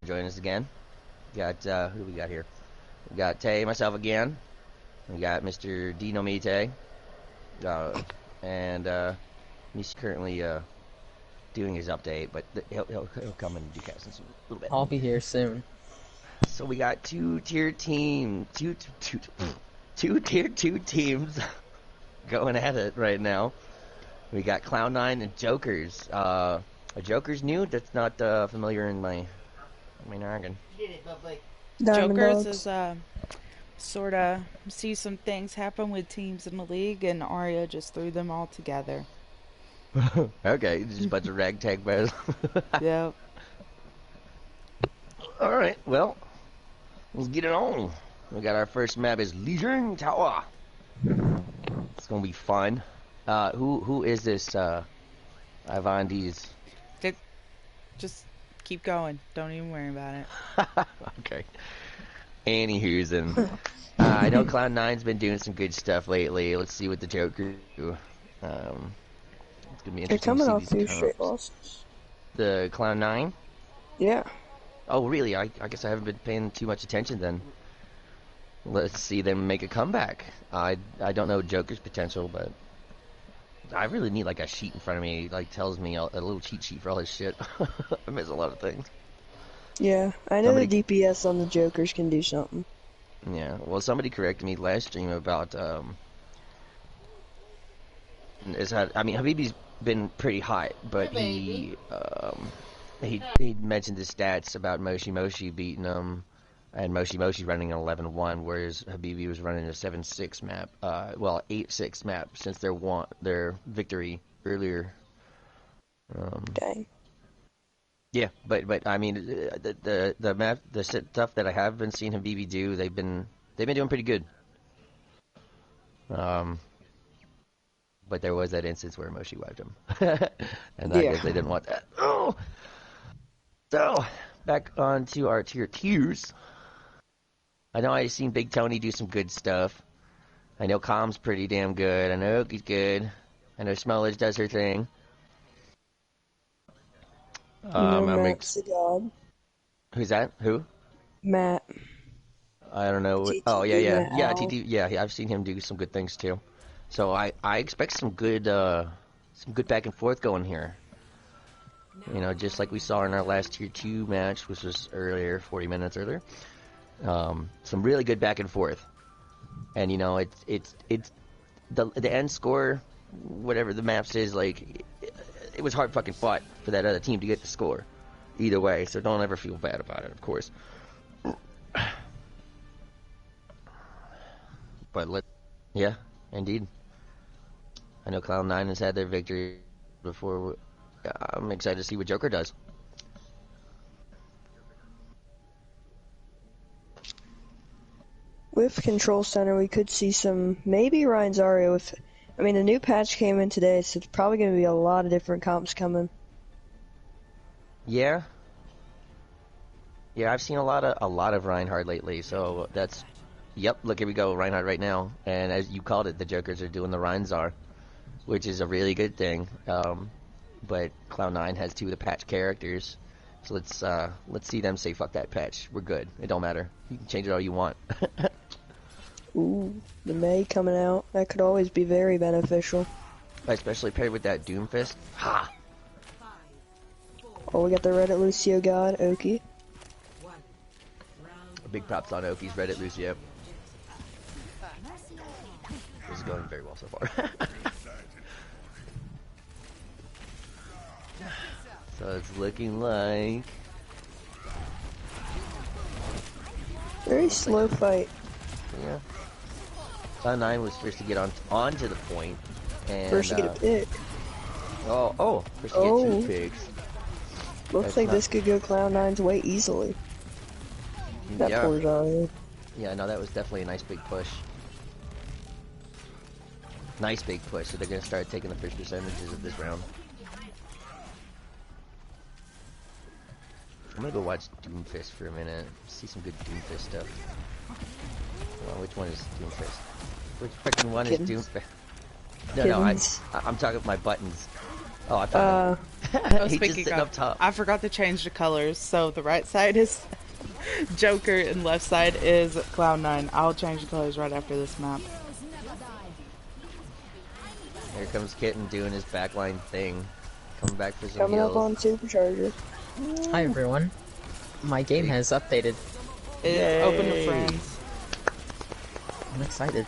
join us again. Got who do we got here? We got Tay, myself again. We got Mr. Dino Mite, and he's currently doing his update, but he'll come and do cast in a little bit. I'll be here soon. So we got two tier 2 teams going at it right now. We got Clown9 and Jokers. A Joker's new. That's not familiar in my noggin. Jokers is sorta see some things happen with teams in the league, and Arya just threw them all together. Okay, just a bunch of ragtag bears. Yep. All right, well, let's get it on. We got our first map is Legion Tower. It's gonna be fun. Who is this? Ivan D's. Just keep going. Don't even worry about it. Okay. Anywho's and I know Clown9's been doing some good stuff lately. Let's see what the Joker do. It's gonna be interesting. They're coming to off see 2 these straight comps. losses. The Clown9? Yeah. Oh, really? I guess I haven't been paying too much attention then. Let's see them make a comeback. I don't know Joker's potential, but I really need like a sheet in front of me, like tells me a little cheat sheet for all his shit. I miss a lot of things. Yeah, I know the DPS on the Jokers can do something. Yeah, well, somebody corrected me last stream about Habibi's been pretty hot, but he mentioned the stats about Moshi beating him, and Moshi running an 11-1, whereas Habibi was running a 7-6 map, 8-6 map since their victory earlier. Dang. Yeah, but I mean the map, the stuff that I have been seeing Habibi do, they've been doing pretty good. But there was that instance where Moshi wiped him, and I guess they didn't want that. Oh, so back onto our tiers. I know I've seen Big Tony do some good stuff. I know Calm's pretty damn good. I know Oki's good. I know Smellage does her thing. Matt's the god. Who's that? Who? Matt. I don't know. Oh, yeah, TT. Yeah, I've seen him do some good things too. So I expect some good back and forth going here. You know, just like we saw in our last tier 2 match, which was earlier, 40 minutes earlier. Some really good back and forth. And you know, it's the end score, whatever the map says, like it was hard fucking fought for that other team to get the score. Either way, so don't ever feel bad about it, of course. But yeah, indeed. I know Clown9 has had their victory before. I'm excited to see what Joker does. With Control Center, we could see some, maybe Ryan Zarya with, I mean, a new patch came in today, so it's probably going to be a lot of different comps coming. Yeah. Yeah, I've seen a lot of Reinhardt lately, so that's, yep, look, here we go, Reinhardt right now, and as you called it, the Jokers are doing the Reinzar, which is a really good thing, but Cloud9 has 2 of the patch characters, so let's see them say, fuck that patch, we're good, it don't matter, you can change it all you want. Ooh, the Mei coming out, that could always be very beneficial. Especially paired with that Doomfist, ha! Oh, we got the Reddit Lucio god, Oki. Big props on Oki's Reddit Lucio. This is going very well so far. So it's looking like very slow fight. Yeah. Cloud9 was first to get onto the point, and first to get a pick. First to get 2 picks. Looks like this could go Cloud9's way easily. That poor Zarya. Yeah, no, that was definitely a nice big push. Nice big push, so they're going to start taking the first percentages of this round. I'm going to go watch Doomfist for a minute, see some good Doomfist stuff. Well, which one is Doomfist? Which freaking one is Doomfist? No, I'm talking about my buttons. Oh, I found Oh, He's just speaking sitting of, up top. I forgot to change the colors. So the right side is Joker and left side is Cloud9. I'll change the colors right after this map. Here comes Kitten doing his backline thing. Coming back for some Coming up heals. on Supercharger. Hi everyone. My game has updated. It's open to friends. I'm excited.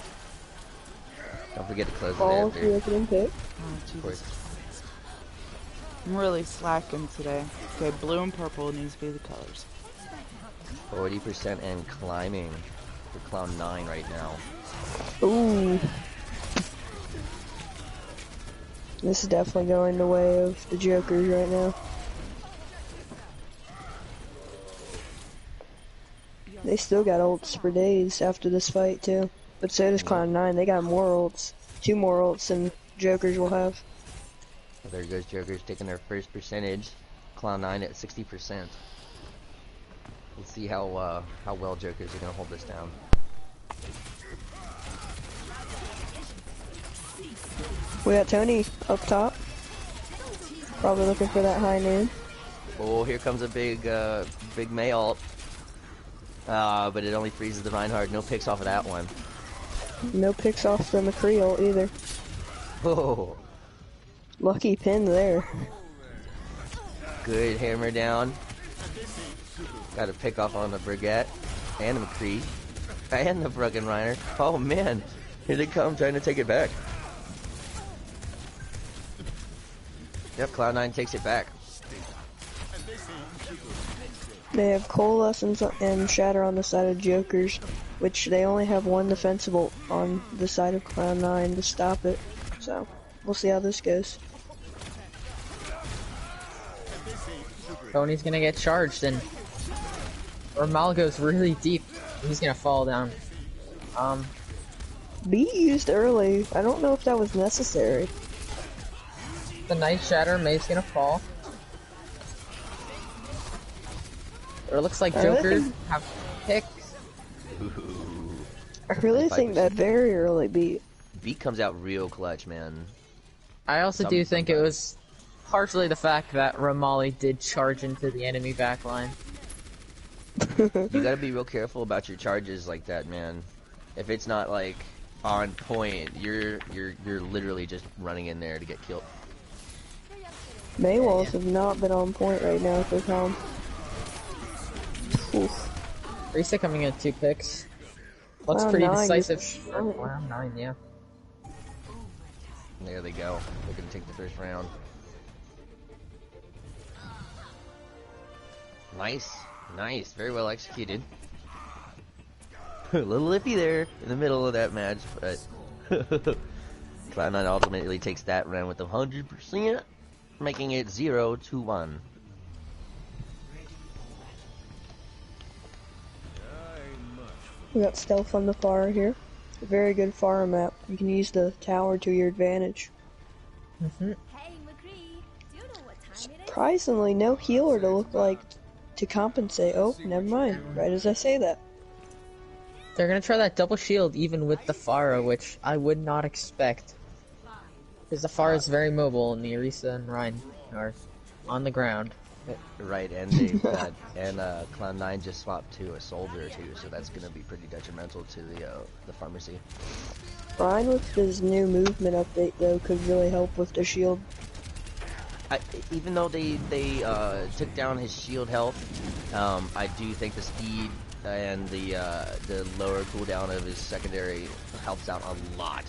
Don't forget to close it Ball after. the opening pick. Oh, Of Jesus. course. I'm really slacking today. Okay, blue and purple needs to be the colors. 40% and climbing for Cloud9 right now. Ooh. This is definitely going the way of the Jokers right now. They still got ults for days after this fight too. But so does Cloud9. They got more ults. 2 more ults than Jokers will have. Well, there goes Jokers taking their first percentage. Cloud9 at 60%. Let's see how well Jokers are gonna hold this down. We got Tony up top. Probably looking for that high noon. Oh, here comes a big May ult. But it only freezes the Reinhardt. No picks off of that one. No picks off the McCree ult either. Oh, Lucky pin there. good hammer down. Got a pick off on the Brigette and the McCree and the Bruggen Reiner. Oh man, here they come trying to take it back. Yep, Cloud9 takes it back. They have Coalescence and Shatter on the side of Jokers, which they only have one defensible on the side of Cloud9 to stop it. So, we'll see how this goes. Tony's gonna get charged and Ramal goes really deep. He's gonna fall down. B used early. I don't know if that was necessary. The Night Shatter, May's gonna fall. Or it looks like Joker have picks. I really think that very early beat. Beat comes out real clutch, man. I also do think it was partially the fact that Ramali did charge into the enemy backline. You gotta be real careful about your charges like that, man. If it's not like on point, you're literally just running in there to get killed. Maywalls have not been on point right now for Tom. Oof. Risa coming in 2 picks. Looks Round pretty 9 decisive. gets- Round 9, yeah. There they go. They're gonna take the first round. Nice, nice, very well executed. A little iffy there in the middle of that match, but Cloud9 ultimately takes that round with 100%, making it 0-1. We got stealth on the far here. A very good far map. You can use the tower to your advantage. Mm-hmm. Hey, McCree, do you know what time it is? Surprisingly, no healer to look like to compensate. Oh, never mind. Right as I say that. They're gonna try that double shield even with the Pharah, which I would not expect. Because the Pharah is very mobile and the Orisa and Ryan are on the ground. Right, and they've got Cloud9 just swapped to a soldier too, so that's gonna be pretty detrimental to the pharmacy. Ryan with his new movement update though could really help with the shield. Even though they took down his shield health, I do think the speed and the lower cooldown of his secondary helps out a lot.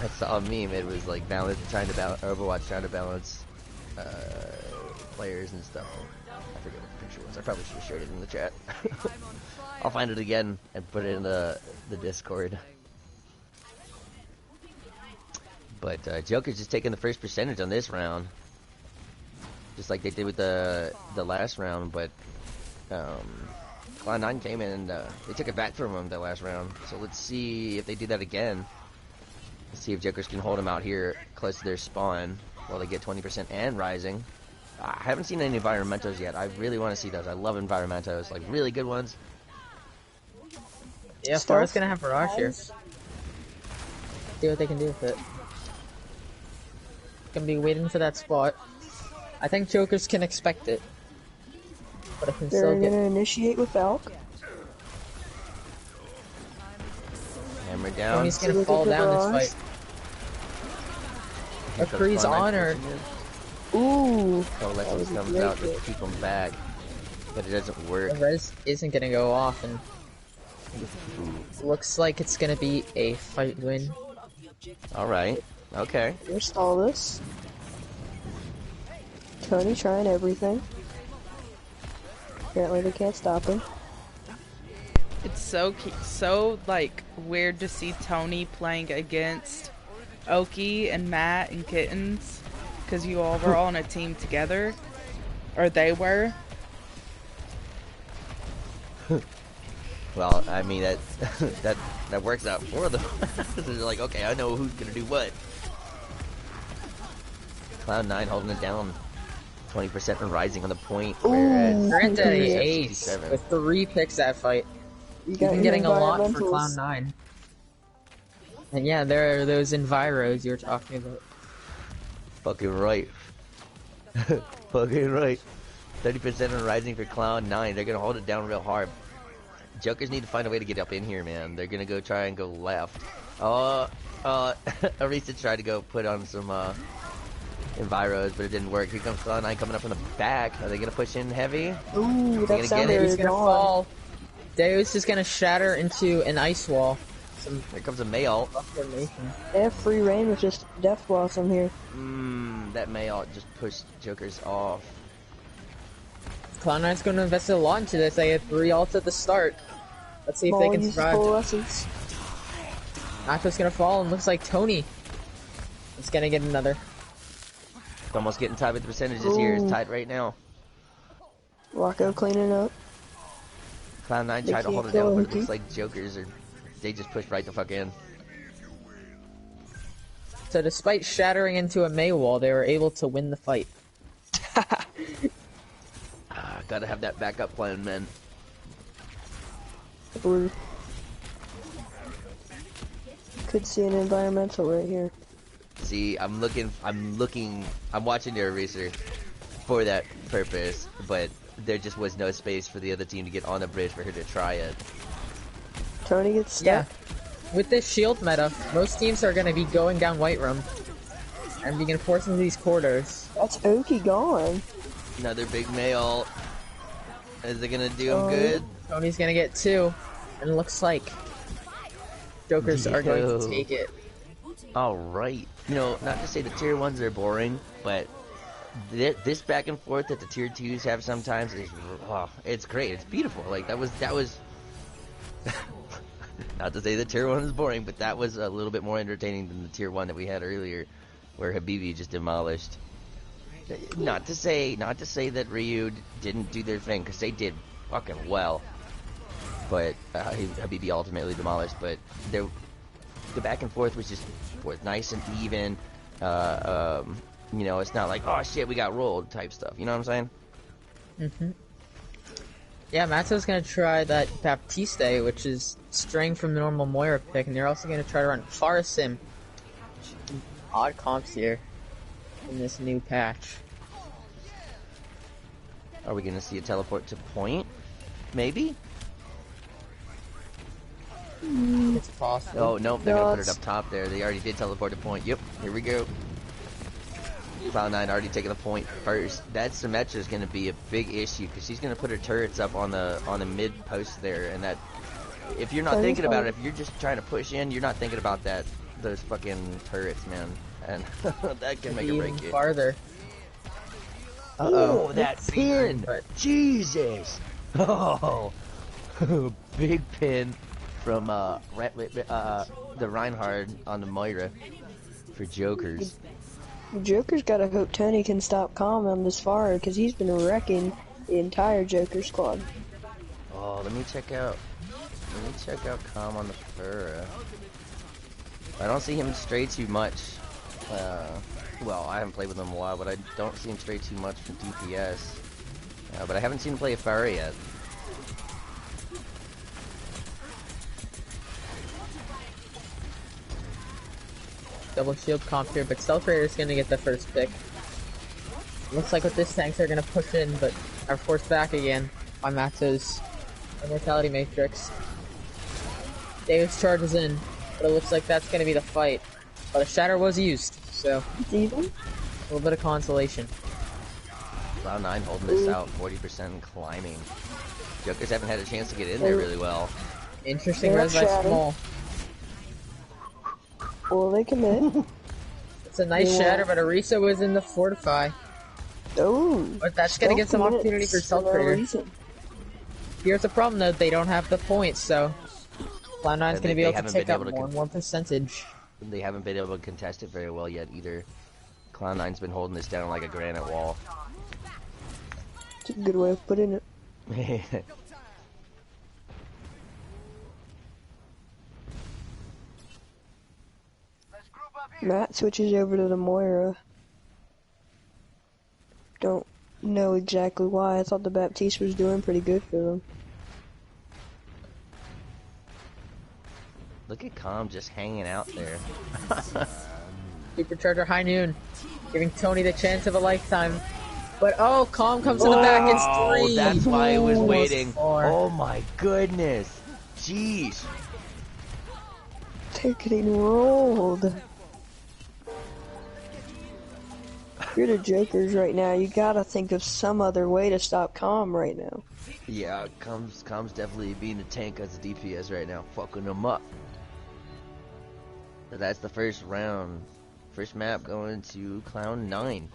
I saw a meme. It was like Overwatch trying to balance players and stuff. I forget what the picture was. I probably should have shared it in the chat. I'll find it again and put it in the Discord. But Joker's just taking the first percentage on this round, just like they did with the last round. But Cloud9 came in and they took it back from him the last round. So let's see if they do that again. Let's see if Jokers can hold them out here close to their spawn while they get 20% and rising. I haven't seen any environmentos yet. I really want to see those. I love environmentos, like really good ones. Yeah, Pharah's gonna have Barrage here. See what they can do with it. gonna be waiting for that spot. I think Jokers can expect it. But it can They're still get... gonna initiate with Valk. Hammer down. Tony's gonna Look at fall the down barrage. this fight. Here comes McCree's Cloud9 on her. pushing in. Ooh. Coalescence was a comes great out to hit. keep him back, but it doesn't work. The res isn't gonna go off, and looks like it's gonna be a fight win. Alright, okay. Here's stall this. Tony trying everything. Apparently they can't stop him. It's so like weird to see Tony playing against Oki and Matt and Kittens, because you all were on a team together, or they were. Well, I mean, that works out for them. They're like, okay, I know who's gonna do what. Cloud9 holding it down. 20% and rising on the point. Whereas Durant Ooh, ace 67. with 3 picks that fight. You got Even your getting a lot for environmentals. Cloud9. And yeah, there are those enviros you were talking about. Fucking right. Fucking right. 30% and rising for Cloud9. They're gonna hold it down real hard. Jokers need to find a way to get up in here, man. They're gonna go try and go left. Arisa tried to go put on some enviros, but it didn't work. Here comes Cloud9 coming up from the back. Are they gonna push in heavy? Ooh, gonna that get sounded it? He's gonna gone. fall. Deus is gonna shatter into an ice wall. Some Here comes a Mayalt. formation. They have free reign with just Death Blossom here. That Mayalt just pushed Jokers off. Cloud9's gonna invest a lot into this. They had 3 ults at the start. Let's see if they Maul can uses survive. Coalescence. Nacho's gonna fall, and looks like Tony is gonna get another. It's almost getting tied with the percentages here. It's Ooh. tied right now. Rocco cleaning up. Cloud9 They tried to hold can't it down, go but it empty. looks like Jokers are. They just pushed right the fuck in. So despite shattering into a May wall, they were able to win the fight. Gotta have that backup plan, man. Blue. Could see an environmental right here. See, I'm watching their eraser for that purpose, but there just was no space for the other team to get on the bridge for her to try it. Tony gets stuck. Yeah. With this shield meta, most teams are gonna be going down White Room and being forced into these corridors. That's Oki gone. Another big male. Is it gonna do him Oh. good? Tony's gonna get 2, and it looks like Jokers are going Yo. to take it. Alright. You know, not to say the tier 1s are boring, but this back and forth that the tier 2s have sometimes is, it's great. It's beautiful. Like, that was not to say the tier 1 is boring, but that was a little bit more entertaining than the tier 1 that we had earlier, where Habibi just demolished. Not to say that Ryu didn't do their thing, because they did fucking well. But Habibi ultimately demolished. But the back and forth was nice and even. You know, it's not like, oh shit, we got rolled type stuff. You know what I'm saying? Yeah, Matto's gonna try that Baptiste, which is straying from the normal Moira pick, and they're also gonna try to run Farasim. Odd comps here in this new patch. Are we gonna see a teleport to point? Maybe? It's possible. Oh, nope, they're gonna put it it's- up top there. They already did teleport to point. Yep, here we go. Cloud9 already taking the point first. That Symmetra is gonna be a big issue, because she's gonna put her turrets up on the mid post there, and that, if you're not That is thinking about fine. it, if you're just trying to push in, you're not thinking about those fucking turrets, man. And that can make it Even break you. farther. Oh, that pin! But Jesus! Oh, big pin from the Reinhard on the Moira for Jokers. Joker's gotta hope Tony can stop Calm on this far, because he's been wrecking the entire Joker squad. Oh, let me check out Calm on the Furra. I don't see him stray too much. Well, I haven't played with him in a while, but I don't see him stray too much from DPS. But I haven't seen him play a Furra yet. double shield comp here, but Stealth Raider's gonna get the first pick. Looks like with this tanks they're gonna push in, but are forced back again by Matto's Immortality Matrix. Davis charges in, but it looks like that's gonna be the fight. But a Shatter was used, so It's even. a little bit of consolation. Cloud9 holding this out, 40% and climbing. Jokers haven't had a chance to get in there really well. Interesting Yeah, res by Shatter. Small. Will they commit? It's a nice Yeah. Shatter, but Arisa was in the Fortify. Oh. But that's gonna give some Stealth opportunity for commits Stealth no Raider. reason. Here's the problem though, they don't have the points, so Cloud9's They gonna be able to haven't take been up able to more and more percentage. They haven't been able to contest it very well yet either. Cloud9's been holding this down like a granite wall. It's a good way of putting it. Matt switches over to the Moira. Don't know exactly why. I thought the Baptiste was doing pretty good for them. Look at Calm just hanging out there. Supercharger High Noon, giving Tony the chance of a lifetime. But oh, Calm comes in the back, it's Oh, 3! that's why I was Almost waiting. 4. Oh my goodness. Jeez. They're getting rolled. If you're the Jokers right now, you gotta think of some other way to stop Calm right now. Yeah, Calm's definitely being a tank as a DPS right now, fucking them up. So that's the first round. First map going to Cloud9.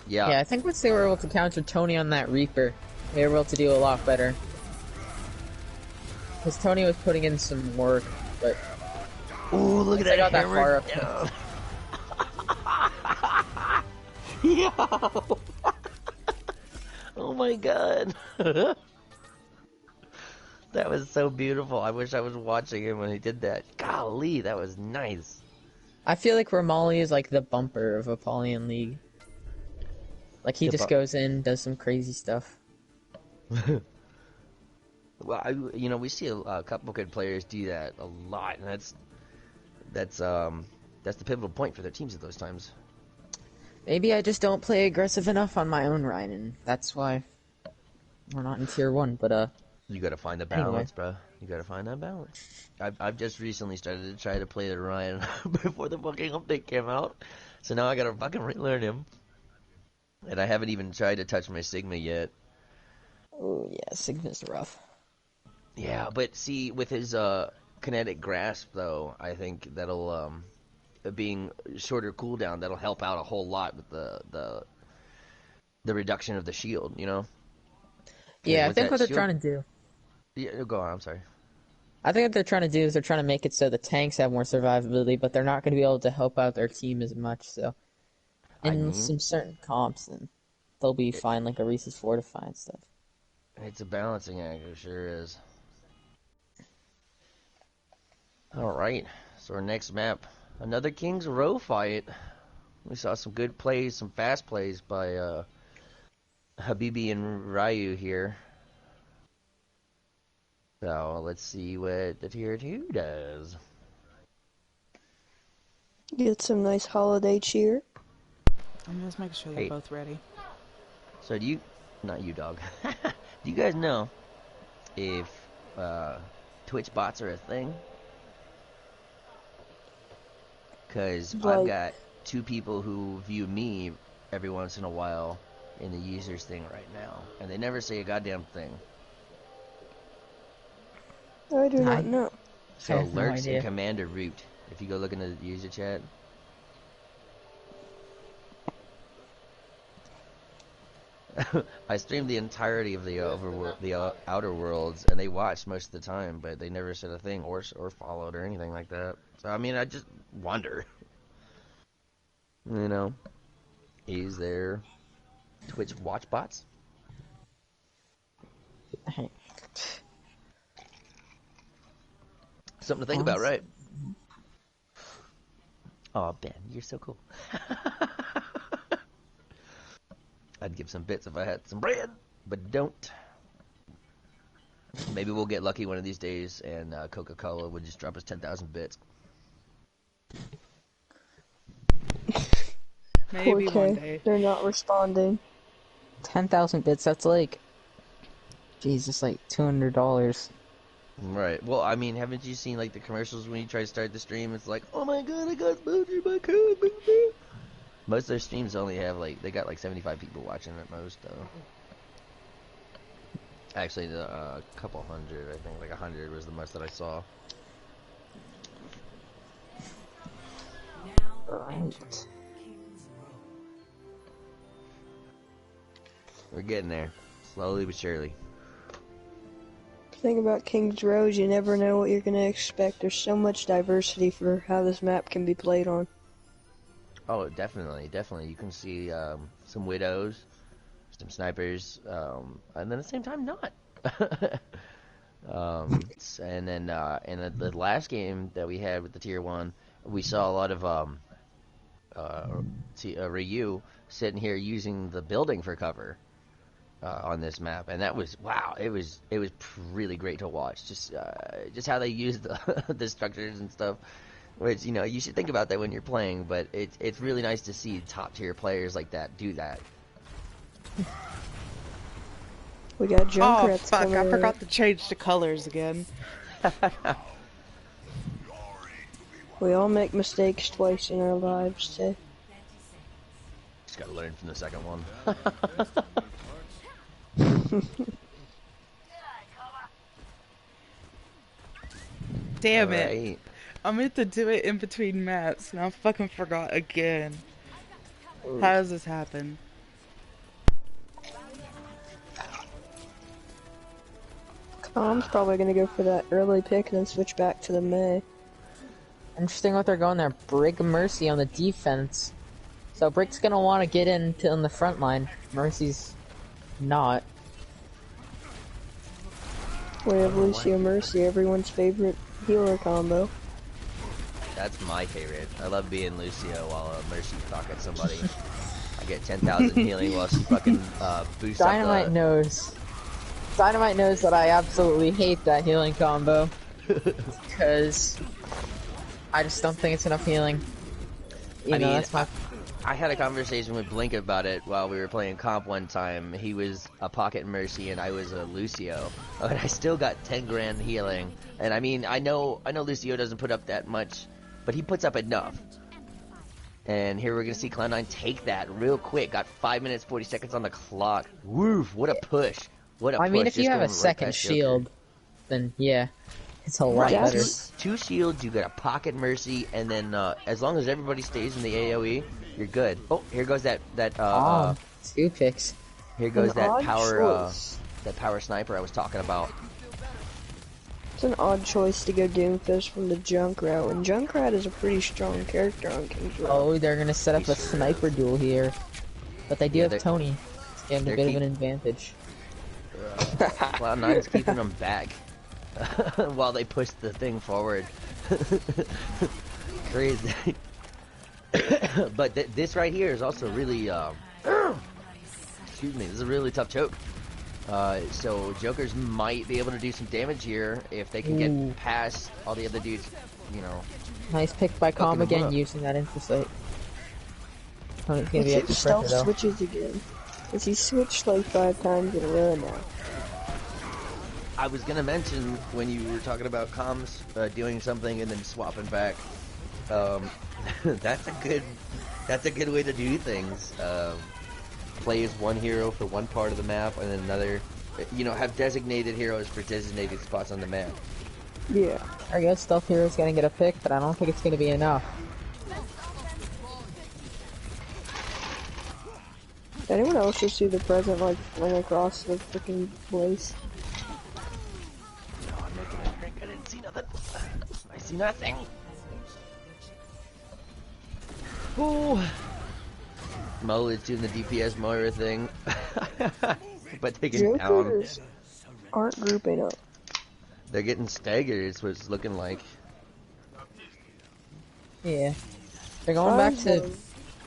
Yeah. Yeah, I think once they were able to counter Tony on that Reaper, they were able to do a lot better. Because Tony was putting in some work, but Ooh, look at they that got that far hammer up. down. Yo! Oh my god. That was so beautiful. I wish I was watching him when he did that. Golly, that was nice. I feel like Romali is like the bumper of Apollyon League. Like he The just goes in, does some crazy stuff. Well, we see a couple good players do that a lot, and that's the pivotal point for their teams at those times. Maybe I just don't play aggressive enough on my own Ryan, and that's why we're not in tier 1, but You gotta find the Anyway. balance, bro. You gotta find that balance. I've just recently started to try to play the Ryan before the fucking update came out, so now I gotta fucking relearn him. And I haven't even tried to touch my Sigma yet. oh yeah, Sigma's rough. Yeah, but see, with his kinetic grasp, though, I think that'll being shorter cooldown, that'll help out a whole lot with the reduction of the shield. You know? Yeah, I With think that what they're shield- trying to do. Yeah, go on. I'm sorry. I think what they're trying to do is they're trying to make it so the tanks have more survivability, but they're not going to be able to help out their team as much. So, in some certain comps, then they'll be fine, like Arisa's Fortify and stuff. It's a balancing act, it sure is. Alright, so our next map, another King's Row fight. We saw some good plays, some fast plays by Habibi and Ryu here. So let's see what the tier 2 does. Get some nice holiday cheer. I'm just making sure Hey. they're both ready. So do you, not you dog, do you guys know if Twitch bots are a thing? Because I've Like- got 2 people who view me every once in a while in the users thing right now, and they never say a goddamn thing. I do I- not know. So I have no Lurks idea. and Commander Root, if you go look into the user chat. I streamed the entirety of the Outer Worlds, and they watched most of the time, but they never said a thing or followed or anything like that. So I mean, I just wonder, is there Twitch watch bots? Something to think about, right? Oh, Ben, you're so cool. I'd give some bits if I had some bread, but don't. Maybe we'll get lucky one of these days, and Coca-Cola would just drop us 10,000 bits. Maybe one 4K. day. They're not responding. 10,000 bits, that's like... Jesus, like $200. Right. Well, I mean, haven't you seen like the commercials when you try to start the stream? It's like, oh my god, I got sponsored by code. Most of their streams only have like they got like 75 people watching at most, though. Actually, the couple hundred, I think, like 100 was the most that I saw. Right. We're getting there, slowly but surely. The thing about King's Row is you never know what you're going to expect. There's so much diversity for how this map can be played on. Oh, definitely, definitely. You can see some widows, some snipers, and then at the same time not. And then in the last game that we had with the tier 1, we saw a lot of Ryu sitting here using the building for cover on this map, and that was wow. It was really great to watch. Just how they use the structures and stuff. Which, you know, you should think about that when you're playing, but it's really nice to see top tier players like that do that. We got Oh Junkrat's fuck! coming I in. forgot to change the colors again. We all make mistakes twice in our lives, too. Just gotta learn from the second one. Damn it! Alright. I meant to do it in between maps, and I fucking forgot again. How does this happen? Tom's probably going to go for that early pick and then switch back to the May. Interesting what they're going there. Brig Mercy on the defense. So Brick's gonna want to get into on the front line. Mercy's not. We have Lucio Mercy, everyone's favorite healer combo. That's my favorite. I love being Lucio while Mercy talk at somebody. I get 10,000 healing while she fucking boosts Dynamite up the... knows. Dynamite knows that I absolutely hate that healing combo. Because I just don't think it's enough healing. You know, that's my... I had a conversation with Blink about it while we were playing comp one time. He was a Pocket Mercy and I was a Lucio. And I still got 10 grand healing. And I mean, I know Lucio doesn't put up that much, but he puts up enough. And here we're going to see Cloud9 take that real quick. Got 5 minutes, 40 seconds on the clock. Woof, what a push. What a push. I mean, if you Just have a going right second past shield, Joker. then yeah, it's a lot Right, better. two shields, you got a Pocket Mercy, and then as long as everybody stays in the AoE, you're good. Oh, here goes that 2 picks. here goes An that odd power choice. sniper I was talking about. It's an odd choice to go Doomfist from the Junkrat, and Junkrat is a pretty strong character on King's Row. Oh, they're gonna set up a sniper duel here. But they do Yeah, have Tony. It's getting a they're bit of keep- an advantage. Cloud9's keeping them back while they push the thing forward. Crazy. But this right here is also really excuse me, this is a really tough choke. So Jokers might be able to do some damage here if they can get past all the other dudes, you know. Nice pick by Com them again, up. using that infosight. Tony's gonna Let's be see at if the stealth pressure though. switches again. Because he switched like 5 times in a row now. I was gonna mention when you were talking about comms doing something and then swapping back. That's a good way to do things. Play as one hero for one part of the map and then another. You know, have designated heroes for designated spots on the map. Yeah. I guess Stealth Hero's gonna get a pick, but I don't think it's gonna be enough. Anyone else just see the present like fling across the freaking place? No, I'm making a drink. I didn't see nothing. I see nothing. Ooh. Mo is doing the DPS Moira thing. But they get down. Jokers aren't grouping up. They're getting staggered, is what it's looking like. Yeah. They're going back to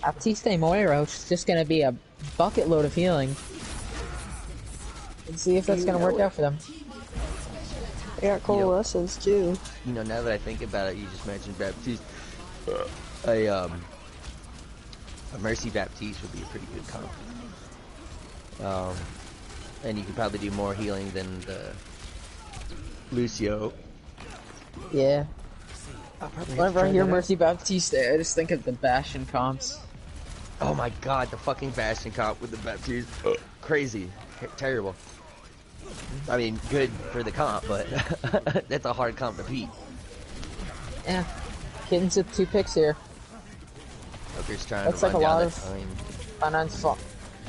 Baptiste Moira, which is just gonna be a bucket load of healing. Let's see if that's gonna work out for them. They got coalescence too. You know, now that I think about it, you just mentioned Baptiste. A Mercy Baptiste would be a pretty good comp. And you could probably do more healing than the Lucio. Yeah. I'll probably have to Whenever I try hear that out. Mercy Baptiste, I just think of the Bastion comps. Oh my god, the fucking Bastion comp with the Baptiste. Crazy. Terrible. I mean, good for the comp, but that's a hard comp to beat. Yeah. Kittens with 2 picks here. Joker's trying Looks to like run a down lot that of time. Cloud9's fault.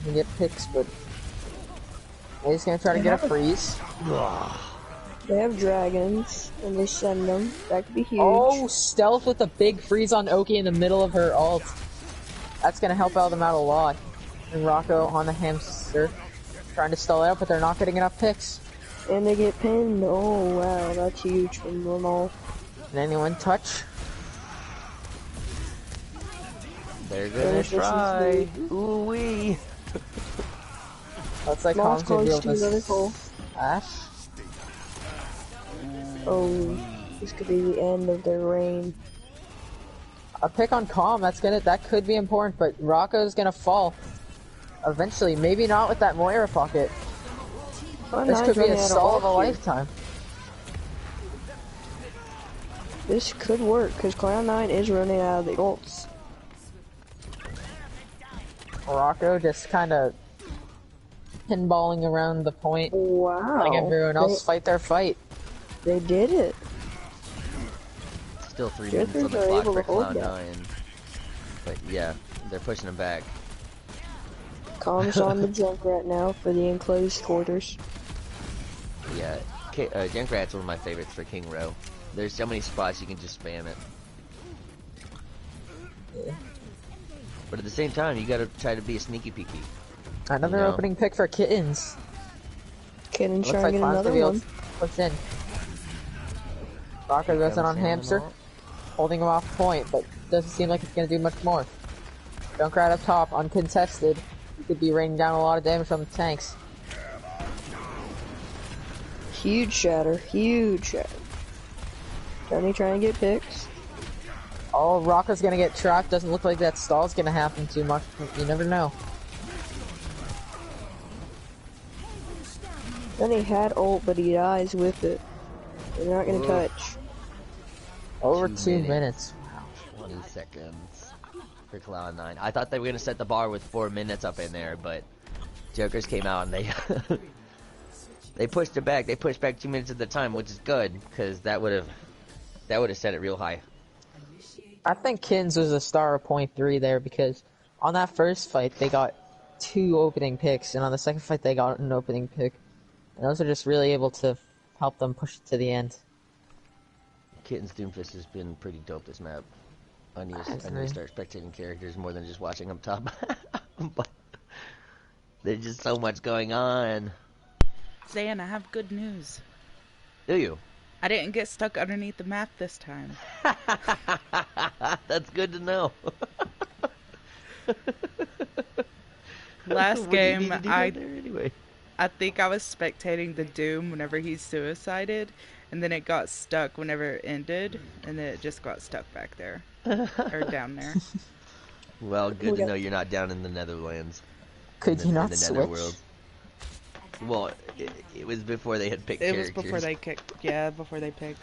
Can get picks, but he's gonna try to get a freeze. They have dragons, and they send them. That could be huge. Oh, stealth with a big freeze on Oki in the middle of her ult. That's gonna help out them out a lot. And Rocco on the hamster, trying to stall out, but they're not getting enough picks. And they get pinned. Oh, wow. That's huge from Lamal. Can anyone touch? They're gonna try. Ooh wee. Looks like Lost Com's gonna be able close to another to hole. slash. Oh, this could be the end of their reign. A pick on Calm, that could be important, but Rocco's gonna fall. Eventually, maybe not with that Moira pocket. This could be a stall of a lifetime. This could work, because Cloud9 is running out of the ults. Rocco just kinda pinballing around the point, Wow. letting everyone else fight their fight. They did it. Still 3 Jokers minutes on the are clock able for to hold that. Cloud9. But yeah, they're pushing them back. Calm's on the Junkrat now for the enclosed quarters. Yeah, Junkrat's one of my favorites for King Row. There's so many spots you can just spam it. Yeah. But at the same time, you gotta try to be a sneaky peeky. Another No. opening pick for Kittens. Kitten's Looks trying like to get Clown's another gonna be able one. to push in. Rocco goes in on Hamster, holding him off point, but doesn't seem like it's gonna do much more. Junkrat up top, uncontested. He could be raining down a lot of damage on the tanks. Huge shatter. Huge shatter. Tony trying to get picks. Oh, Rocco's gonna get trapped. Doesn't look like that stall's gonna happen too much. You never know. Then he had ult, but he dies with it. They're not gonna touch. Over 2 2 minutes. minutes. 20 seconds for Cloud9. I thought they were gonna set the bar with 4 minutes up in there, but Jokers came out and they they pushed it back. They pushed back 2 minutes at the time, which is good because that would have set it real high. I think Kins was a star of .3 there because on that first fight they got 2 opening picks, and on the second fight they got an opening pick. And those are just really able to help them push it to the end. Kitten's Doomfist has been pretty dope this map. I need to start spectating characters more than just watching up top. But there's just so much going on. Zan, I have good news. Do you? I didn't get stuck underneath the map this time. That's good to know. Last What do you game, need to do down there anyway? I think I was spectating the Doom whenever he suicided, and then it got stuck whenever it ended, and then it just got stuck back there. Or down there. Well, good to know you're not down in the Netherlands. Could you not in the switch? Netherworld. Well, it was before they had picked It characters. was before they kicked. Yeah, before they picked.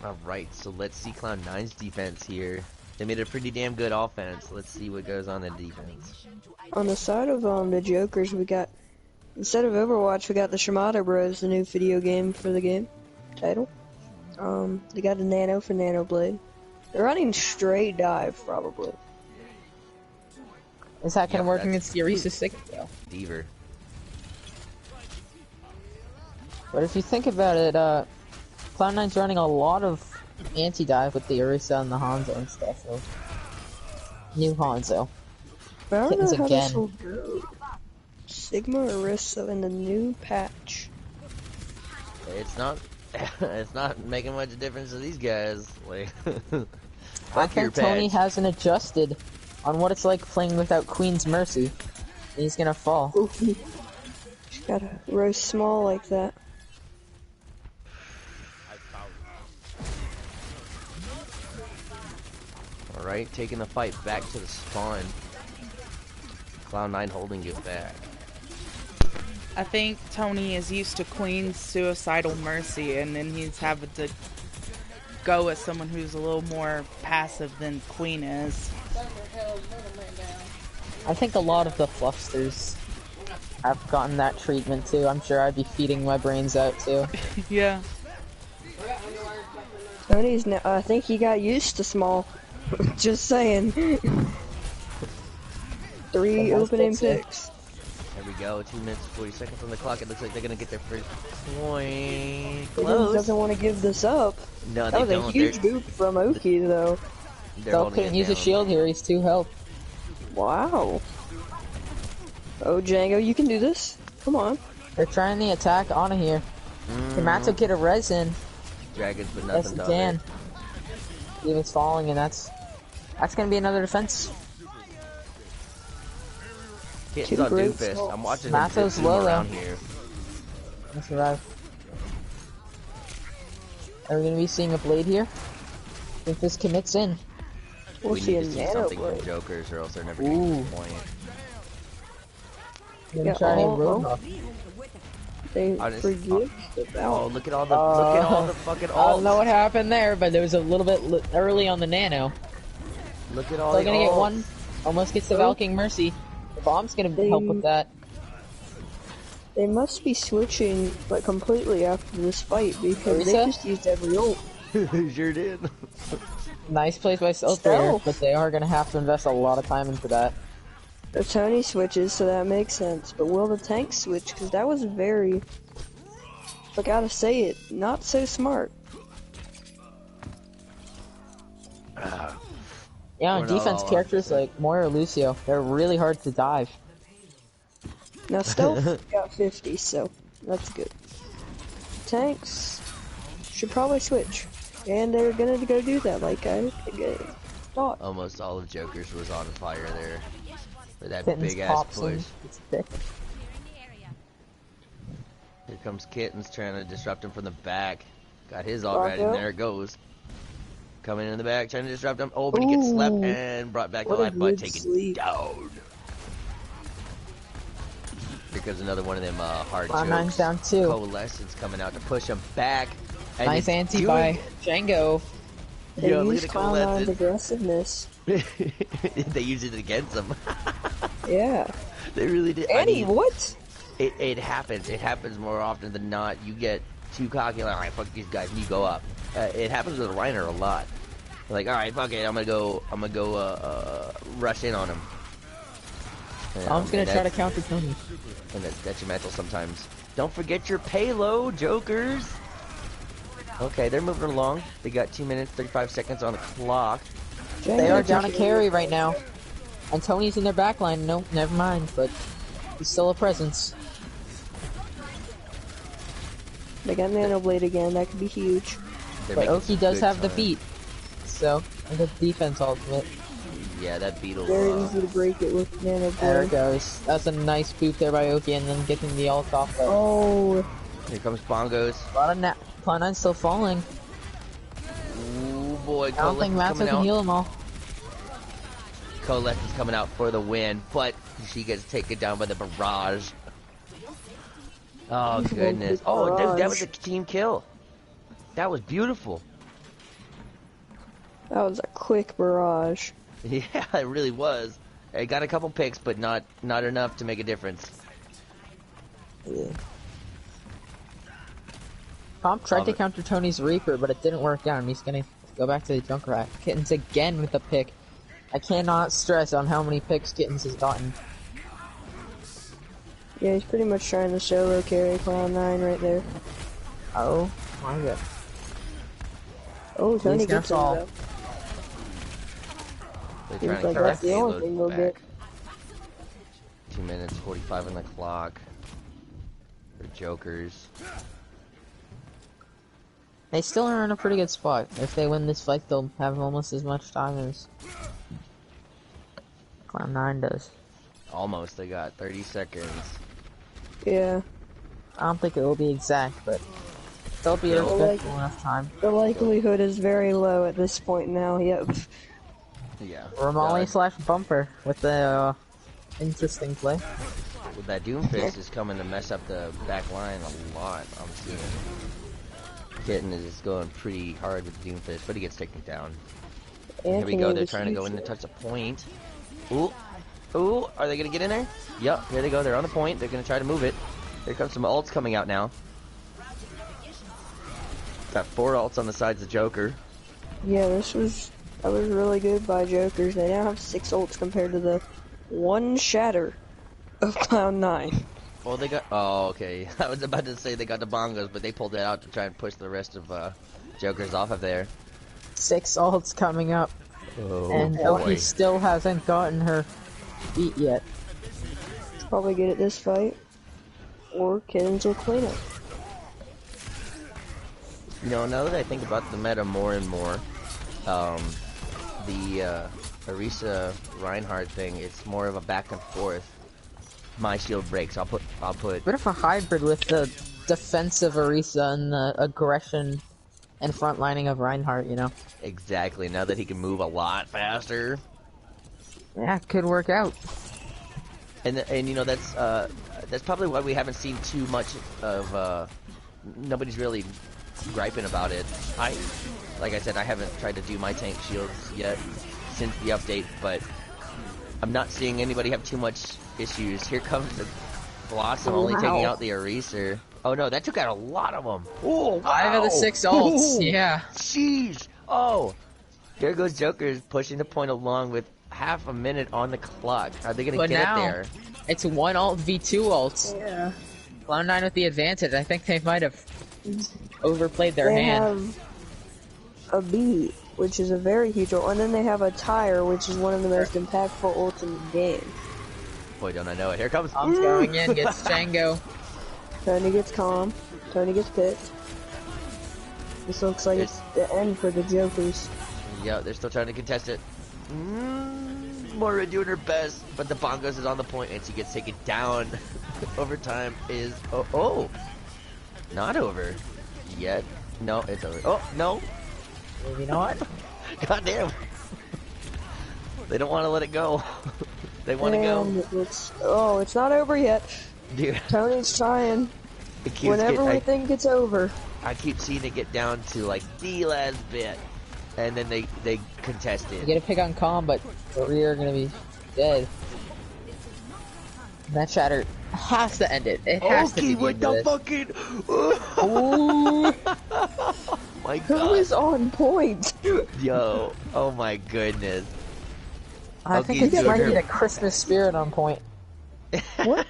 Alright, so let's see Cloud9's defense here. They made a pretty damn good offense. Let's see what goes on in defense. On the side of the Jokers, we got, instead of Overwatch, we got the Shimada Bros, the new video game for the game title. They got a Nano for Nano Blade. They're running straight dive, probably. Is that gonna Yeah, work that's- against Eureka 6 though? Deaver. But if you think about it, Cloud9's running a lot of anti-dive with the Orisa and the Hanzo and stuff, so... New Hanzo. But I don't Kittens know how again. this will go. Sigma Orisa in the new patch. It's not it's not making much difference to these guys. Like I fuck your think Tony patch. hasn't adjusted on what it's like playing without Queen's Mercy. He's gonna fall. Ooh. Just gotta roast small like that. Alright, taking the fight back to the spawn. Cloud9 holding it back. I think Tony is used to Queen's suicidal mercy, and then he's having to go with someone who's a little more passive than Queen is. I think a lot of the fluffsters have gotten that treatment too. I'm sure I'd be feeding my brains out too. Yeah. Tony's now, I think he got used to small. Just saying. 3 opening picks. There we go, 2 minutes, 40 seconds on the clock. It looks like they're gonna get their first point. Close. Doesn't want to give this up. No, That they was don't. a huge boot from Oki, though. They're Phil holding couldn't it use a down. shield here, he's 2 health. Wow. Oh, Django, you can do this. Come on. They're trying the attack on here. Can Matto get a res in? Dragons, but Yes, nothing he done. can. David's falling, and that's gonna be another defense. Kitten's Two on great Doofus. assaults. I'm watching him Matto's zoom low, around though. here. Let's survive. Are we gonna be seeing a blade here? If this commits in. We'll We see need a to see nano something blade. from Jokers, or else they're never gonna get a point. I'm gonna Yeah, try oh, Roadhog. They I just- forget Oh, about. look at all the fucking I don't know ults. what happened there, but there was a little bit early on the nano. Look at all Still the gonna get ults. one. Almost gets the Oh. Valking Mercy. The bomb's gonna help with that. They must be switching like completely after this fight because they Orisa? just used every ult. Sure did. Nice place by Stealth Stealth. Raider, but they are gonna have to invest a lot of time into that. The Tony switches, so that makes sense. But will the tank switch? Because that was very, I gotta say it, not so smart. Yeah, on We're not defense, all characters 100%. like Moira or Lucio, they're really hard to dive. Now Stealth got 50, so that's good. Tanks should probably switch. And they're gonna go do that like I thought. Almost all of Jokers was on fire there. For that Kittens big ass pops push. in. It's thick. Here comes Kittens trying to disrupt him from the back. Got his all right, and Rocco. there it goes. Coming in the back, trying to disrupt him. Oh, but he gets slept Ooh. and brought back to What a life, but good taken sleep. down. Here comes another one of them hard Cloud9's jokes. down 2. Coalescence coming out to push him back. And Nice it's anti doing- by Django. They Yo, look used at the Cloud9's Coalescence. aggressiveness. They use it against him. Yeah. They really did. I Eddie, mean, what? it happens. It happens more often than not. You get too cocky, like, all right, fuck these guys, and you go up. It happens with Reiner a lot. Like, all right, fuck it, I'm gonna go rush in on him. I'm just gonna And try to that's- counter Tony. And that's detrimental sometimes. Don't forget your payload, Jokers. Okay, they're moving along. They got 2 minutes, 35 seconds on the clock. They are down a carry right now. And Tony's in their backline. No, never mind, but he's still a presence. They got Nano Blade again, that could be huge. They're But making Oki some does good have the time. beat. So, and the defense ultimate. Yeah, that beetle. Very easy to break it with Nano There it Blade. goes. That's a nice boot there by Oki, and then getting the ult off there. Oh, Here comes Bongos. A lot of Cloud9 still falling. Ooh boy, I don't think Matzo coming can out. heal them all. Colette is coming out for the win, but she gets taken down by the barrage. Oh goodness! Oh, dude, that was a team kill. That was beautiful. that was a quick barrage. Yeah, it really was. It got a couple picks, but not enough to make a difference. Comp tried Love to it. counter Tony's Reaper, but it didn't work out, and he's gonna go back to the Junkrat. Kittens again with the pick. I cannot stress on how many picks Kittens has gotten. Yeah, he's pretty much trying to solo carry Cloud9 right there. Oh my god. Oh, Tony He's gonna gets him fall. though. They're Seems trying to like get that's that the only payload thing they'll back. get. 2 minutes 45 on the clock. For Jokers. They still are in a pretty good spot. If they win this fight, they'll have almost as much time as Cloud9 does. Almost. They got 30 seconds. Yeah. I don't think it will be exact, but they'll be They'll respectful enough time. The likelihood is very low at this point now, yep. Yeah. Romali slash Bumper with the interesting play. With that Doomfist is coming to mess up the back line a lot. I'm seeing. Kitten is going pretty hard with the Doomfist, but he gets taken down. Here we go. They're trying to go in to touch a point. Ooh. Ooh. Are they going to get in there? Yep. Here they go. They're on the point. They're going to try to move it. Here comes some ults coming out now. Got 4 ults on the sides of Joker. Yeah, that was really good by Jokers. They now have 6 ults compared to the 1 shatter of Cloud9. Well, they got... Oh, okay. I was about to say they got the bongos, but they pulled that out to try and push the rest of Jokers off of there. 6 ults coming up. Oh, and Oki still hasn't gotten her beat yet. Probably good at this fight. Or Kittens will clean it. You know, now that I think about the meta more and more, the Orisa Reinhardt thing, it's more of a back and forth. My shield breaks. I'll put. Bit of a hybrid with the defensive Orisa and the aggression and frontlining of Reinhardt. You know. Exactly. Now that he can move a lot faster. Yeah, it could work out. And you know that's probably why we haven't seen too much of. Nobody's really griping about it. Like I said, I haven't tried to do my tank shields yet since the update, but I'm not seeing anybody have too much issues. Here comes the Blossom, only taking out the Eraser. Oh no, that took out a lot of them. Oh, wow. 5 of the 6 ults. Ooh, yeah. Jeez. Oh, here goes Joker's pushing the point along with half a minute on the clock. Are they gonna get it there? It's 1 ult v2 ults. Yeah. Cloud9 with the advantage. I think they might have overplayed their hand. They have a beat, which is a very huge ult, and then they have a tire, which is one of the most impactful ults in the game. Boy, don't I know it. Here comes. Tom's going in, gets Django. Tony gets calm. Tony gets picked. This looks like it's the end for the Jokers. Yeah, they're still trying to contest it. Moira doing her best, but the Bongos is on the point, and she gets taken down. Overtime is... Oh! Not over. Yet. No, it's over. Oh, no! Maybe not. God damn. They don't want to let it go. They want to go. It's not over yet. Dude. Tony's trying. Whenever we think it's over. I keep seeing it get down to like the last bit. And then they contest it. You get a pick on Calm, but the rear are gonna be dead. And that shatter has to end it. It has to be with the fucking... Ooh. My God. Who is on point? Yo. Oh my goodness. I think it's might be the Christmas spirit on point. What?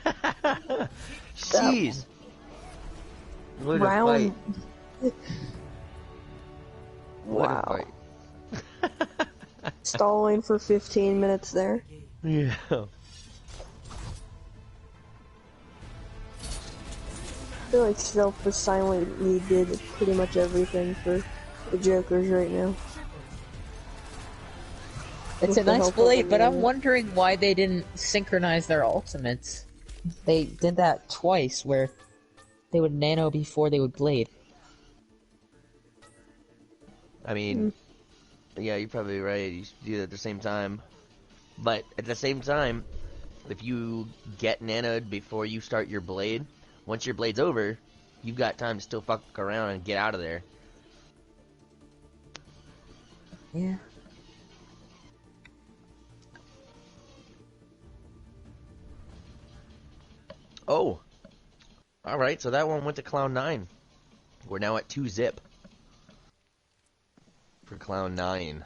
Jeez. What a Round. fight. Wow. Stalling for 15 minutes there. Yeah. I feel like Stealth was silently did pretty much everything for the Jokers right now. It's a nice blade, but I'm wondering why they didn't synchronize their ultimates. They did that twice, where they would nano before they would blade. I mean, yeah, you're probably right. You should do that at the same time. But at the same time, if you get nanoed before you start your blade, once your blade's over, you've got time to still fuck around and get out of there. Yeah. Oh. Alright, so that one went to Cloud9. We're now at 2-zip. For Cloud9.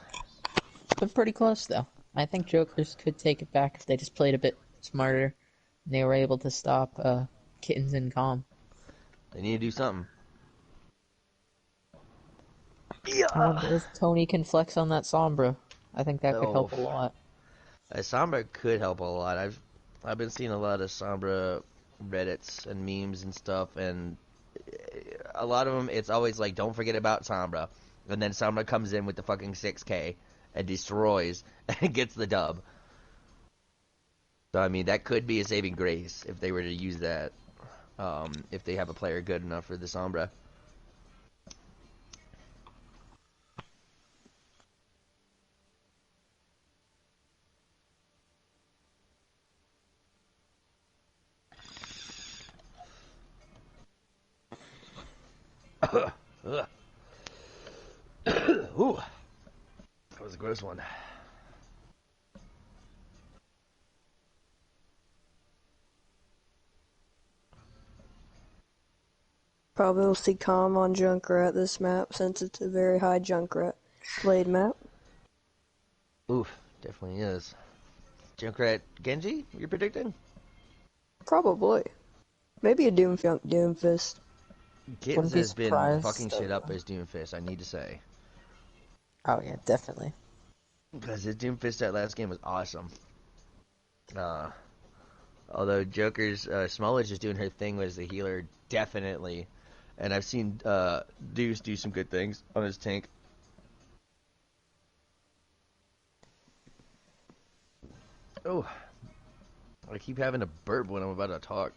But pretty close, though. I think Jokers could take it back if they just played a bit smarter. And they were able to stop Kittens and Calm. They need to do something. I wonder if Tony can flex on that Sombra. I think that could help a lot. Sombra could help a lot. I've been seeing a lot of Sombra Reddits and memes and stuff, and a lot of them, it's always like, don't forget about Sombra. And then Sombra comes in with the fucking 6k and destroys and gets the dub. So, I mean, that could be a saving grace if they were to use that. If they have a player good enough for the Sombra. Ooh, that was a gross one. Probably will see Calm on Junkrat this map since it's a very high Junkrat played map. Oof, definitely is. Junkrat Genji, you're predicting? Probably. Maybe a Doomfist. Kittens Wouldn't be has been surprised, fucking shit though. up as Doomfist, I need to say. Oh yeah, definitely. Because his Doomfist that last game was awesome. Although Joker's Smallage is doing her thing as the healer, definitely. And I've seen Deuce do some good things on his tank. Oh, I keep having to burp when I'm about to talk.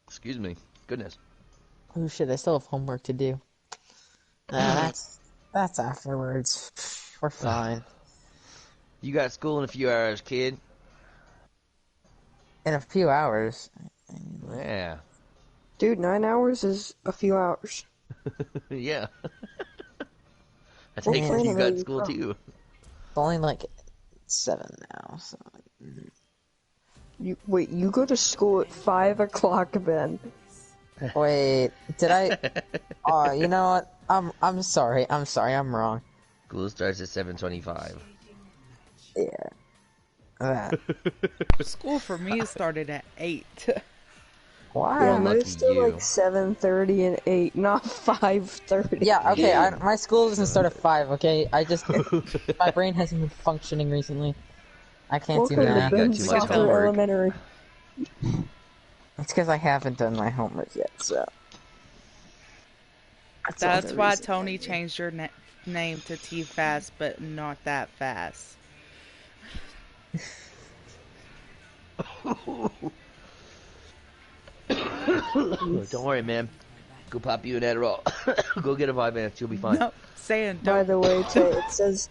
Excuse me. Goodness. Oh shit, I still have homework to do. That's afterwards. We're fine. You got school in a few hours, kid. In a few hours. Yeah. Dude, 9 hours is a few hours. Yeah. I What think planet you are got you school from? too. It's only like 7 now, so. Wait, you go to school at 5 o'clock, Ben. Wait, did I? Oh, you know what? I'm sorry. I'm wrong. School starts at 7:25. Yeah. That. School for me started at 8. Why? Yeah, lucky most are you. like 7:30 and 8, not 5:30. Yeah, okay, my school doesn't start at 5, okay? My brain hasn't been functioning recently. I can't do Welcome to math. got Ben too much Soccer homework. Elementary. It's because I haven't done my homework yet, so. That's the why reason. Tony changed your name to T Fast, but not that fast. Don't worry, man. Go pop you an Adderall. Go get a 5 minutes. You'll be fine. No, saying By don't. the way, it says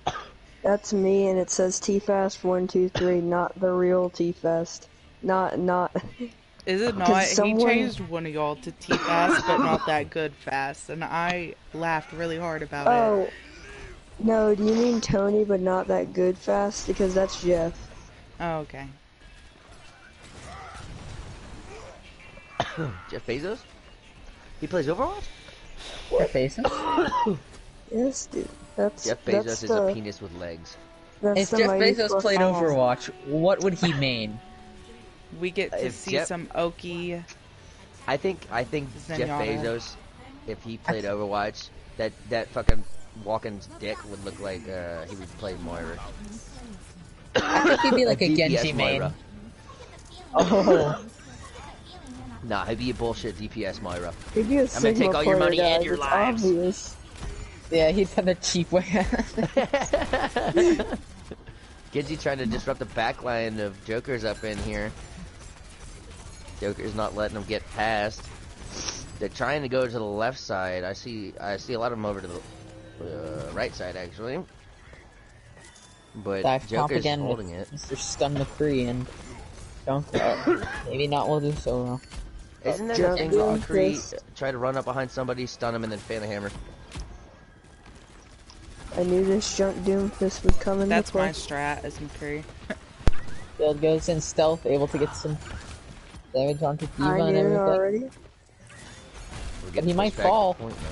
that's me, and it says T-Fast 123, not the real T-Fast. Not. Is it not? Because He changed one of y'all to T Fast, but not that good fast, and I laughed really hard about it. Oh, no, do you mean Tony, but not that good fast? Because that's Jeff. Oh, okay. Jeff Bezos? He plays Overwatch? Jeff Bezos? Yes, dude. That's Jeff that's Bezos is the, a penis with legs. That's If the Jeff Mighty Bezos Force played Five. Overwatch, what would he main? We get to If see Jeff- some Oki. I think Jeff Zenyatta. Bezos, if he played Overwatch, that fucking walking dick would look like he would play Moira. I think he'd be like a DPS Genji main. Moira. Oh. Nah, he'd be a bullshit DPS Moira. He'd be a I'm gonna Sigma take all your player, money and guys, your it's lives. obvious. Yeah, he'd have a cheap way. Genji trying to disrupt the backline of Jokers up in here. Joker's not letting them get past. They're trying to go to the left side. I see a lot of them over to the right side actually. But Dive comp Joker's again holding with it. Mr. Stun McCree and Junkrat. Maybe not will do so well. Isn't that Jump the thing down, with McCree? Chris. Try to run up behind somebody, stun him, and then fan the hammer. I knew this junk Doomfist would come in. That's my strat as McCree. Build goes in stealth, able to get some damage onto Diva I and knew it everything. already. We're But getting he might pushed back to fall. point now.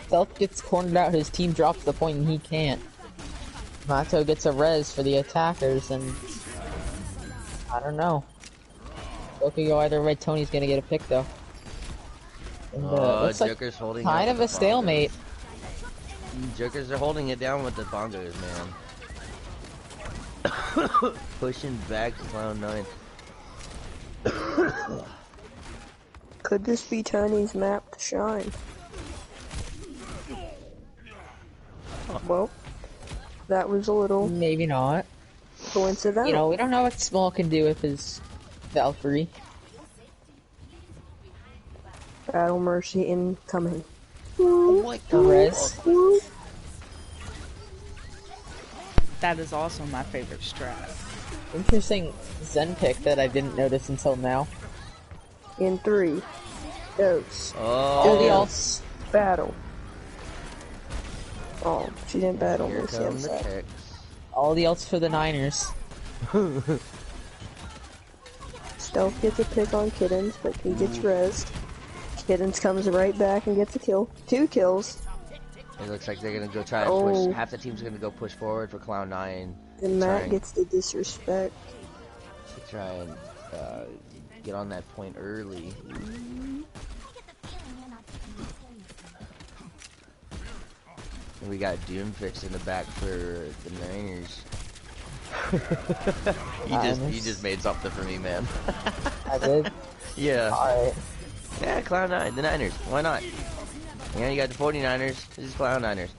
Stealth gets cornered out, his team drops the point and he can't. Mato gets a res for the attackers and I don't know. It could go either way. Tony's gonna get a pick though. And, looks like Joker's holding kind out of with a the stalemate. bongos. Jokers are holding it down with the bongos, man. Pushing back to Clown9. Could this be Tony's map to shine? Well, that was a little Maybe not. coincidental. You know, we don't know what Small can do with his Valkyrie. Battle Mercy incoming. What The res. That is also my favorite strat. Interesting Zen pick that I didn't notice until now. In 3, goes. All the Oh, ults. Battle. Oh, she didn't battle here me. See, I'm come the sad. techs. All the ults for the Niners. Stealth gets a pick on Kittens, but he gets rezzed. Kittens comes right back and gets a kill. 2 kills. It looks like they're gonna go try and Oh. push. Half the team's gonna go push forward for Cloud9 And Matt Trying. gets the disrespect. to try and get on that point early. And we got Doomfix in the back for the Niners. you just made something for me, man. I did. Yeah. Alright. Yeah, Cloud9, the Niners. Why not? Yeah, you got the 49ers. This is Cloud9ers.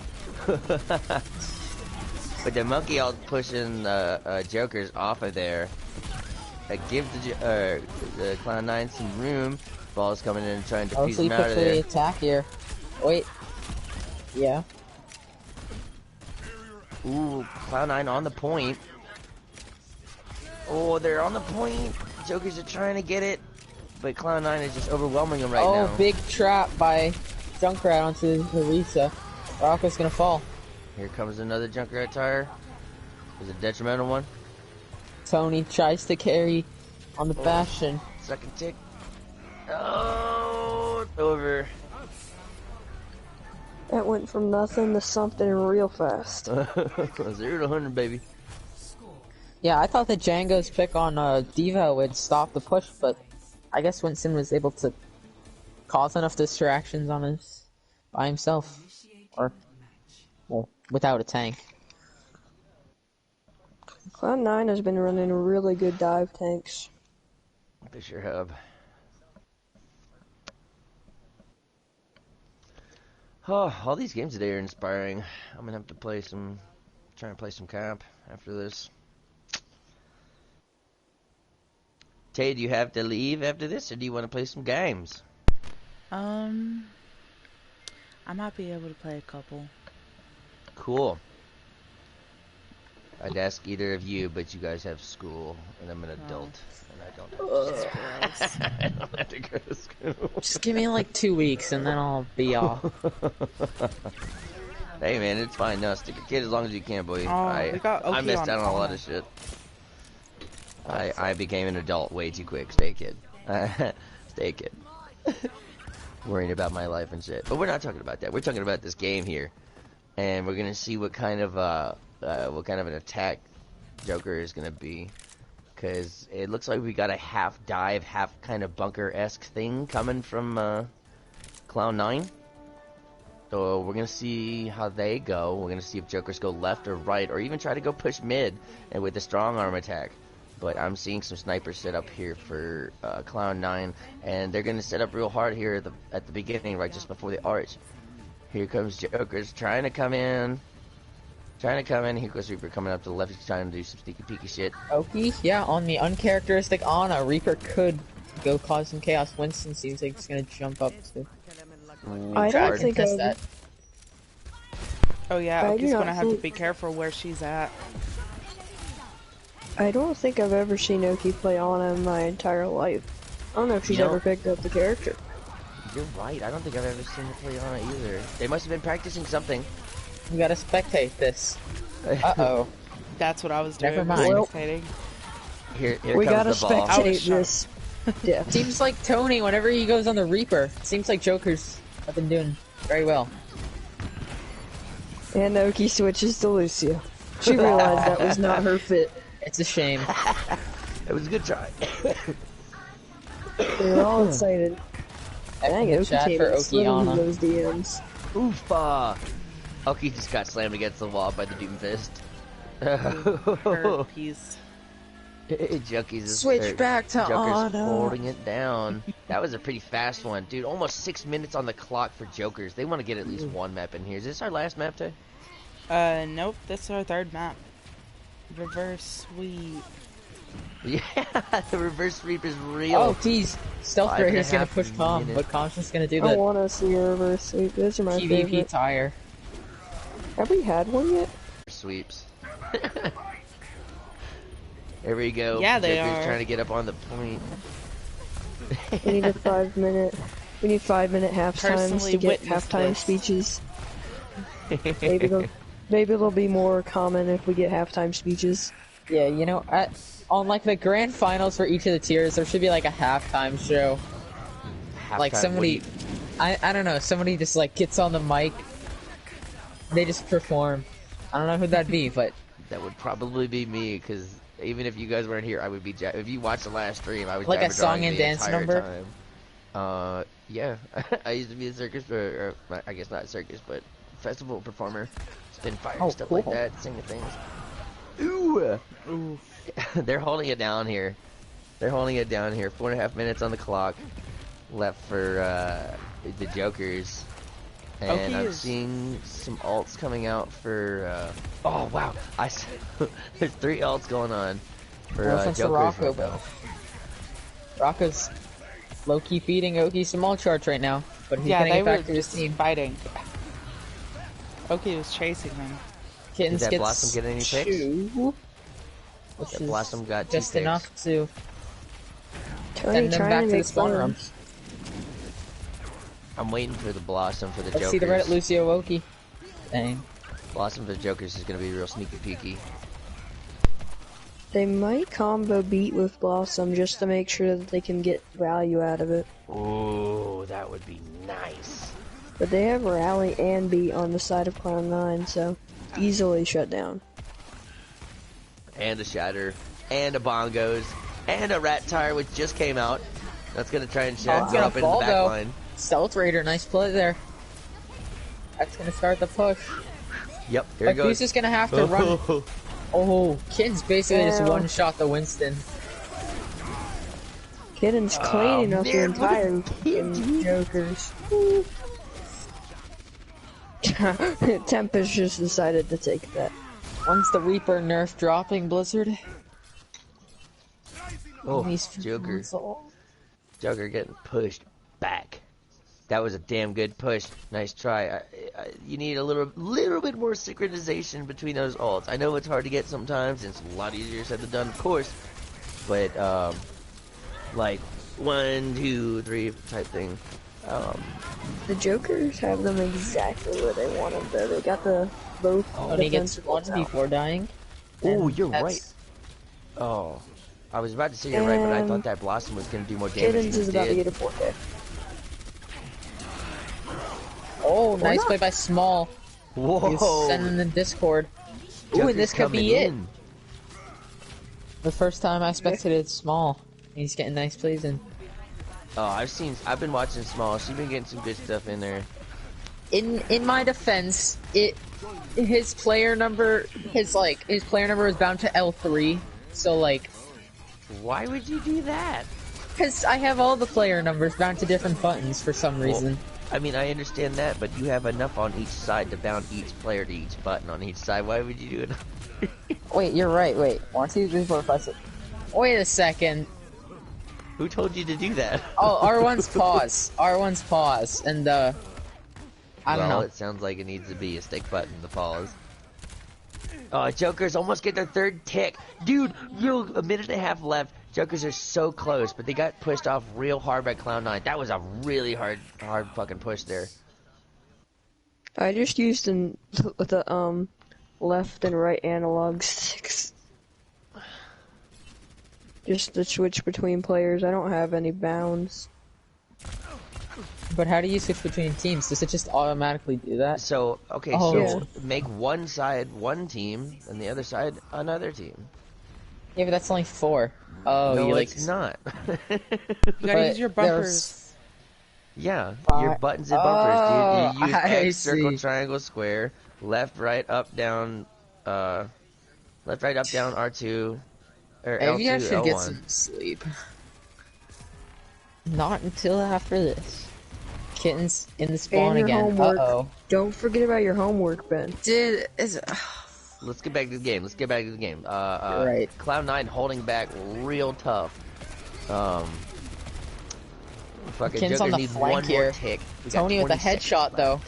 But the monkey all pushing Jokers off of there. Give the Cloud9 some room. Ball's coming in and trying to piece Mostly him out of quickly there. attack here. Wait. Yeah. Ooh, Cloud9 on the point. Oh, they're on the point. Jokers are trying to get it, but Cloud9 is just overwhelming them right now. Oh, big trap by Junkrat onto Harissa. Rocco's gonna fall. Here comes another Junkrat tire. Is it a detrimental one? Tony tries to carry on the Bastion. Second tick. Oh, over. That went from nothing to something real fast. 0 to 100, baby. Yeah, I thought that Django's pick on Diva would stop the push, but I guess Winston was able to cause enough distractions on his by himself, or well, without a tank. Cloud9 has been running really good dive tanks. They sure have. Oh, all these games today are inspiring. I'm gonna have to play some, try and play some camp after this. Tay, do you have to leave after this, or do you want to play some games? I might be able to play a couple. Cool. I'd ask either of you, but you guys have school, and I'm an adult, and I don't have to. I don't have to go to school. Just give me like 2 weeks and then I'll be off. Hey man, it's fine. No, stick a kid as long as you can, boy. We got I Oki missed on out on a lot phone. of shit. I became an adult way too quick. Stay a kid. Stay a kid. Worrying about my life and shit. But we're not talking about that. We're talking about this game here, and we're gonna see what kind of an attack Joker is gonna be. Because it looks like we got a half dive, half kind of bunker-esque thing coming from Cloud9. So we're going to see how they go. We're going to see if Jokers go left or right, or even try to go push mid and with a strong arm attack. But I'm seeing some snipers set up here for Cloud9, and they're going to set up real hard here at the beginning, right just before the arch. Here comes Jokers trying to come in. Here goes Reaper coming up to the left. He's trying to do some sneaky peeky shit. Oki, yeah, on the uncharacteristic Ana, Reaper could go cause some chaos. Winston seems like he's gonna jump up to I try don't to think contest I that. Oh yeah, I do Oki's not gonna have to think- be careful where she's at. I don't think I've ever seen Oki play Ana in my entire life. I don't know if she's No. ever picked up the character. You're right. I don't think I've ever seen her play on it either. They must have been practicing something. We gotta spectate this. Uh-oh. That's what I was doing. Never was mind. Well, spectating. Here We comes gotta the ball. I was spectate shocked. this. Yeah. Seems like Tony, whenever he goes on the Reaper, seems like Jokers have been doing very well. And Oki switches to Lucia. She realized that was not her fit. It's a shame. It was a good try. They were all excited. Dang, Epic Oki chat came for in Oki slim in Ana. those DMs. Oofa! Oki just got slammed against the wall by the Doomfist. Her piece. Junkies is Switch back to Joker's Ana. holding it down. That was a pretty fast one, dude. Almost 6 minutes on the clock for Jokers. They want to get at least one map in here. Is this our last map, Tay? Nope, this is our third map. Reverse sweep. Yeah, the reverse sweep is real. Oh, geez. Stealth Five right and a here's gonna half push Tom, minutes. but Tom's just gonna do I the want to see a reverse sweep. Those are my PvP favorite. tire. Have we had one yet? Sweeps. There we go. Yeah, they Joker's are. trying to get up on the point. We need a 5 minute. We need 5-minute half times personally to get witnessed halftime this. speeches. Maybe they'll be more common if we get halftime speeches. Yeah, you know, on like the grand finals for each of the tiers, there should be like a halftime show. Like Halftime, somebody, I don't know, somebody just like gets on the mic, they just perform. I don't know who that'd be, but that would probably be me, because even if you guys weren't here, I would be. If you watched the last stream, I was like a Jabber song drawing and the dance entire number. time. Yeah, I used to be a circus, or I guess not circus, but festival performer, spin fire, Oh, stuff cool. like that, sing the things. Ooh, Ooh. they're holding it down here. 4.5 minutes on the clock left for the Jokers. And I'm seeing some ults coming out for, oh wow, there's 3 ults going on for Reference to Jokers Rocco, right now. Rocco's low-key feeding Oki some all charge right now, but he's Yeah, gonna they get back were to his just team. fighting. Oki was chasing him. Kittens Did that gets Blossom get any picks? 2, which That is Blossom got 2 just picks. enough to Tony send them trying back to to the make spawn fun. rooms. I'm waiting for the Blossom for the Let's Jokers. see the Reddit Lucio Oki. Dang. Blossom for the Jokers is going to be real sneaky peeky. They might combo beat with Blossom just to make sure that they can get value out of it. Ooh, that would be nice. But they have Rally and Beat on the side of Clown9, so easily shut down. And a Shatter, and a Bongos, and a Rat Tire, which just came out. That's going to try and Oh, go up into the back line. Stealth Raider, nice play there. That's gonna start the push. Yep, here But it goes. who's just gonna have to run? Oh, Kid's basically just one-shot the Winston. Kitten's cleaning up the man, look at entire fucking Jokers. Tempest just decided to take that. When's the Reaper nerf dropping, Blizzard? Oh, These Joker. consoles. Joker getting pushed back. That was a damn good push. Nice try. You need a little bit more synchronization between those ults. I know it's hard to get sometimes, and it's a lot easier said than done, of course. But like 1, 2, 3 type thing. The Jokers have them exactly where they want them, though. They got the both. When he gets defensive one ults out. before dying. Oh, and you're that's- right. Oh, I was about to say you're right, but I thought that Blossom was going to do more damage. Kittens than is it about to did. get a 4K. Oh, nice not? play by Small. Whoa! He's sending the Discord. Ooh, Joker's and this could coming be it. in. The first time I spectated Small. He's getting nice plays in. Oh, I've been watching Small. She's been getting some good stuff in there. In my defense, his player number was bound to L3. So like, Why would you do that? because I have all the player numbers bound to different buttons for some reason. I mean, I understand that, but you have enough on each side to bound each player to each button on each side. Why would you do it? Wait, you're right. Wait, 1, 2, 3, 4, 5, 6. Wait a second. Who told you to do that? Oh, R1's pause. R1's pause, and I don't know. It sounds like it needs to be a stick button to pause. Oh, Jokers almost get their 3rd tick. Dude, a minute and a half left. Jokers are so close, but they got pushed off real hard by Clown9. That was a really hard fucking push there. I just used the left and right analog sticks. Just to switch between players. I don't have any bounds. But how do you switch between teams? Does it just automatically do that? So, okay, Oh, so yeah. make one side one team, and the other side another team. Yeah, but that's only 4. Oh, no, you like it's not. You gotta But use your there's- bumpers. Yeah, Fi- your buttons and bumpers, dude. You use I X, circle, see. triangle, square, left, right, up, down, R2, or Maybe L2, I should L1. get some sleep. Not until after this. Kitten's in the spawn And your again. homework. Uh-oh. Don't forget about your homework, Ben. Let's get back to the game. Right. Cloud9 holding back real tough. Fucking Kin's Joker on the needs flank one here. more tick. We got Tony with a 20 seconds headshot, left. though.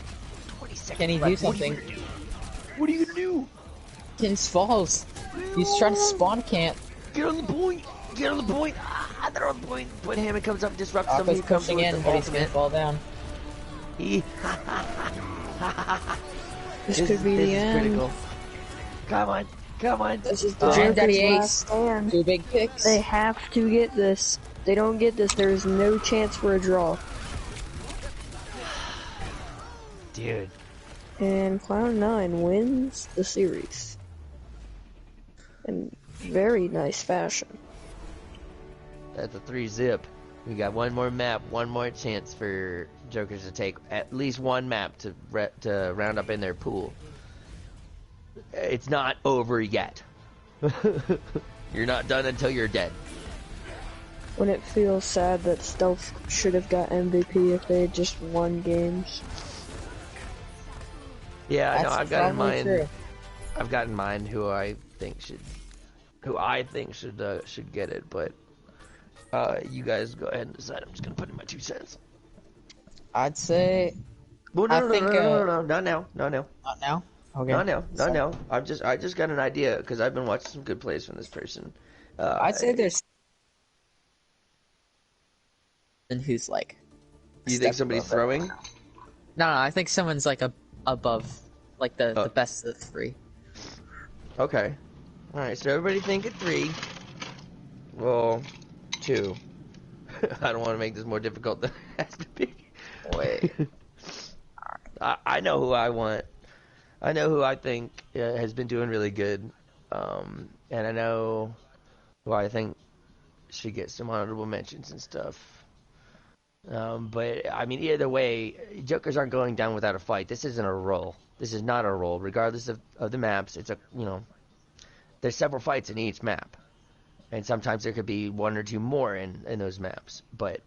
20 seconds Can he do left. something? What are you gonna do? Kins falls. He's trying to spawn camp. Get on the point. Get on the point. Ah, they're on point. When Hammond comes up, disrupts them. Aqua's He comes pushing with in, the but he's gonna ultimate. fall down. He. This could be this the is end. critical. Come on, come on. This is the Granddaddy Joker's last Ace. stand. 2 big picks. They have to get this. If they don't get this, there is no chance for a draw. Dude. And Cloud9 wins the series. In very nice fashion. That's a 3-zip. We got one more map, one more chance for Jokers to take at least one map to round up in their pool. It's not over yet. You're not done until you're dead. When it feels sad that Stealth should have got MVP if they had just won games. Yeah, no, That's I've got in probably mind. true. I've got in mind who I think should get it, but you guys go ahead and decide. I'm just gonna put in my 2 cents. I'd say Well, I no, think, not now. not now. Okay. Not now. I just got an idea because I've been watching some good plays from this person. I'd say there's who's like. You step think somebody's above throwing? it. No, I think someone's like above, like the best of the 3. Okay. All right. So everybody think at 3. Well, 2. I don't want to make this more difficult than it has to be. Wait. I know who I want. I know who I think has been doing really good, and I know who I think should get some honorable mentions and stuff. But I mean, either way, Jokers aren't going down without a fight. This isn't a roll. This is not a roll, regardless of the maps. It's there's several fights in each map, and sometimes there could be 1 or 2 more in those maps. But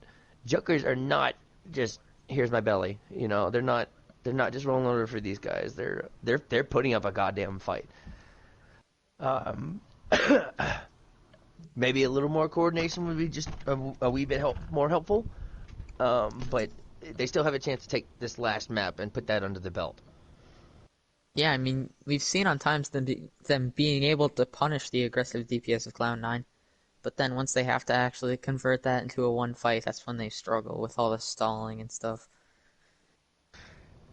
Jokers are not just here's my belly. They're not just rolling over for these guys. They're putting up a goddamn fight. Maybe a little more coordination would be just a wee bit more helpful. But they still have a chance to take this last map and put that under the belt. Yeah, I mean, we've seen on times them being able to punish the aggressive DPS of Cloud9, but then once they have to actually convert that into a 1 fight, that's when they struggle with all the stalling and stuff.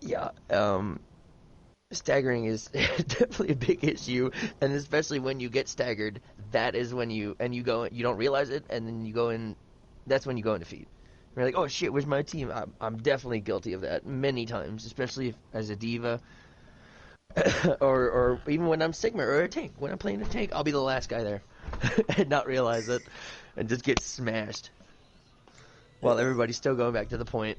Yeah, staggering is definitely a big issue, and especially when you get staggered, that is when you don't realize it, and then you go in. That's when you go into feed. You're like, oh shit, where's my team? I'm definitely guilty of that many times, especially as a diva, or even when I'm Sigma or a tank. When I'm playing a tank, I'll be the last guy there, and not realize it, and just get smashed, while everybody's still going back to the point.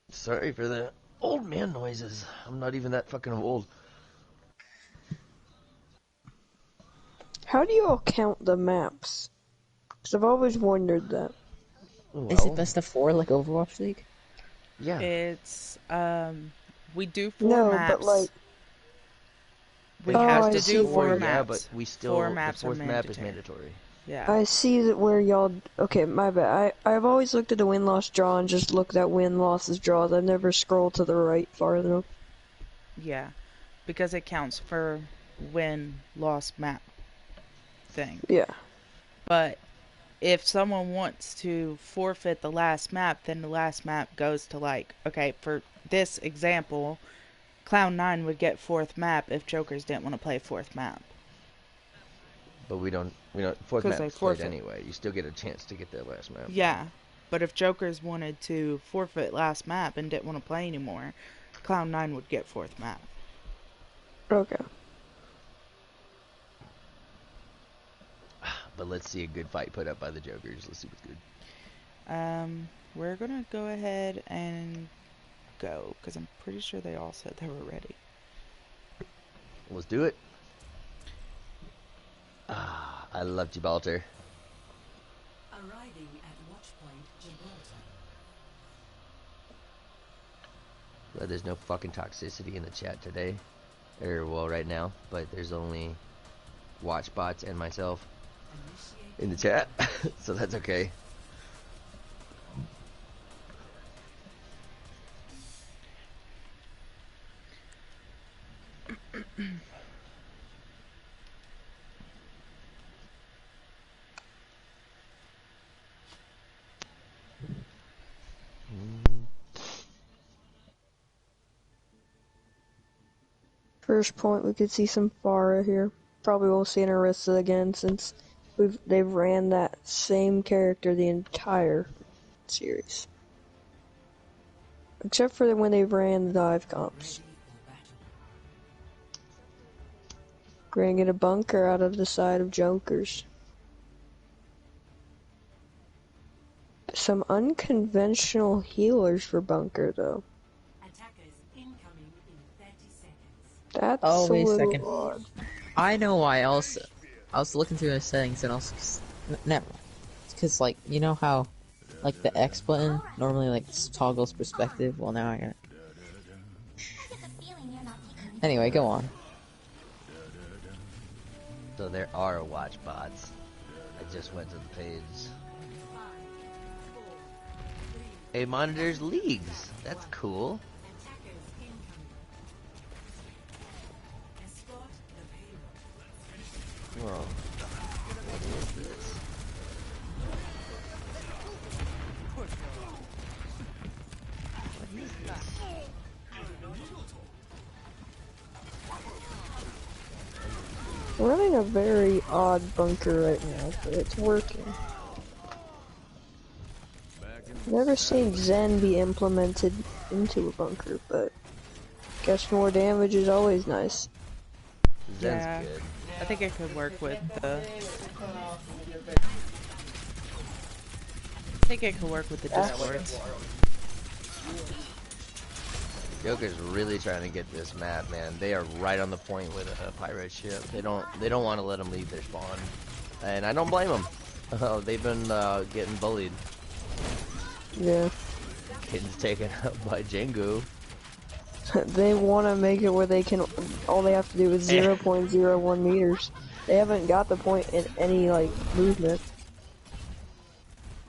Sorry for the old man noises. I'm not even that fucking old. How do you all count the maps? Because I've always wondered that. Is it best of 4 like Overwatch League? Yeah. It's we do 4 No, maps. but like, we Oh, have I to see. do 4 yeah, maps. but we still 4 maps the 4th are map is mandatory. mandatory. Yeah. I see that where y'all. Okay, my bad. I've always looked at the win-loss draw and just looked at win-losses draws. I've never scrolled to the right far enough. Yeah. Because it counts for win-loss map thing. Yeah. But if someone wants to forfeit the last map, then the last map goes to okay, for this example, Cloud9 would get 4th map if Jokers didn't want to play 4th map. But we don't 4th 'Cause they map's played forfeit. anyway. You still get a chance to get that last map. Yeah. But if Jokers wanted to forfeit last map and didn't want to play anymore, Cloud9 would get 4th map. Okay. But let's see a good fight put up by the Jokers. Let's see what's good. We're gonna go ahead and go, because I'm pretty sure they all said they were ready. Let's do it. I love Gibraltar. Arriving at Watchpoint Gibraltar. But there's no fucking toxicity in the chat today. Right now. But there's only watchbots and myself in the chat. So that's okay. First point, we could see some Pharah here. Probably won't see an Orisa again since they've ran that same character the entire series. Except for when they ran the dive comps. We're gonna get a bunker out of the side of Jokers. Some unconventional healers for bunker though. Attackers incoming in 30 seconds. That's Oh, wait a little second. odd. I know why. I was looking through the settings and also never. It's because like you know how, like the X button normally like toggles perspective. Well, now I got it. Anyway, go on. So there are watch bots. I just went to the page. It monitors leagues. That's cool. Attackers incoming. Escort the payload. Whoa. What is this? What is this? We're running a very odd bunker right now, but it's working. Never seen Zen be implemented into a bunker, but guess more damage is always nice. Zen's Yeah. good. I think it could work with the. I think it could work with the Discords. Joker's really trying to get this map, man. They are right on the point with a pirate ship. They don't want to let them leave their spawn, and I don't blame them. They've been getting bullied. Yeah. Getting taken up by Jengu. They want to make it where they can, all they have to do is 0.01 meters. They haven't got the point in any, like, movement.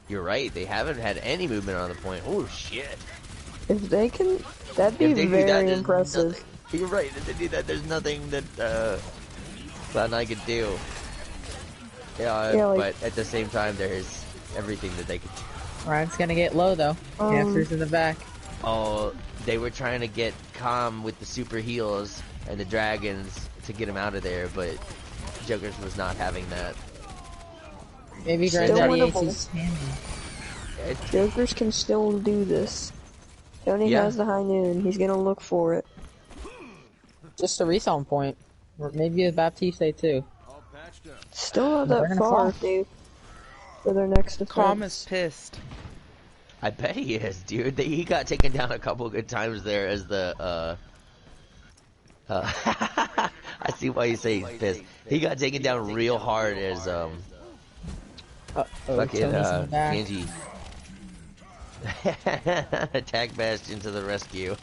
You're right. They haven't had any movement on the point. Oh shit. If they can, that'd be If they do that, very there's impressive. nothing- You're right. If they do that, there's nothing that Cloud9 could do. Yeah, like- but at the same time, there's everything that they could do. Ryan's gonna get low though. Cancer's in the back. Oh, they were trying to get Calm with the super heals and the dragons to get him out of there, but Jokers was not having that. Maybe Still Granddaddy winnable. Ace is handy. Jokers can still do this. Tony Yeah. has the high noon. He's gonna look for it. Just a respawn point. Or maybe a Baptiste too. Still not They're that gonna far, fall. dude. For their next defense. Calm is pissed. I bet he is, dude. He got taken down a couple good times there as the, I see why you say he's pissed. He got taken down real hard as, fucking, Tony's in the back. Genji. Attack Bastion to the rescue.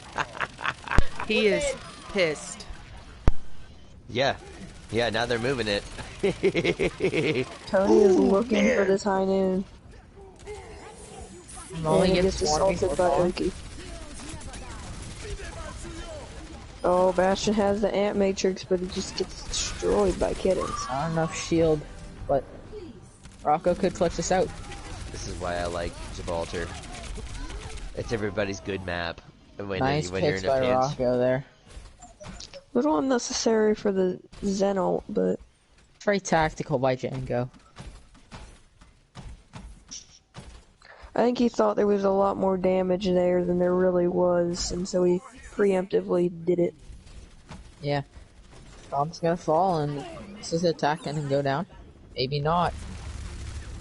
He is pissed. Yeah. Yeah, now they're moving it. Tony is looking for this high noon. Only And he gets gets one assaulted before by falling. Oki. Oh, Bastion has the ant matrix, but he just gets destroyed by kittens. Not enough shield, but Rocco could clutch this out. This is why I like Gibraltar. It's everybody's good map. When, Nice when you're picks in a by pinch. Rocco there. Little unnecessary for the Xenalt, but Very tactical by Django. I think he thought there was a lot more damage there than there really was, and so he preemptively did it. Yeah. Bomb's gonna fall and this is attacking and go down. Maybe not.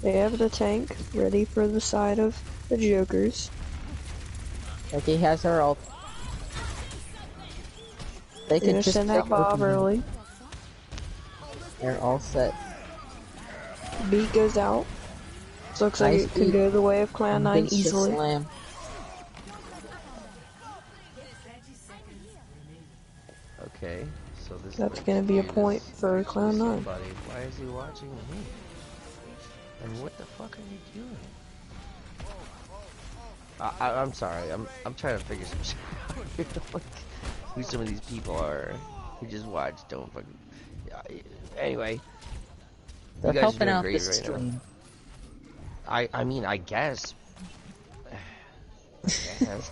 They have the tank ready for the side of the Jokers. Oki has her ult. They They're could gonna just send out pick Bob Oki. early. They're all set. Beat goes out. Looks like Nice it could beat. go the way of Cloud9 Big shit easily. slam. Okay, so this That's gonna be a point for Cloud9. Somebody. Why is he watching me? And what the fuck are you doing? I'm sorry. I'm trying to figure some shit out here. Who some of these people are. We just watched. Don't fucking. Anyway, They're you guys are helping doing out great the right now. stream. I mean, I guess. Yes.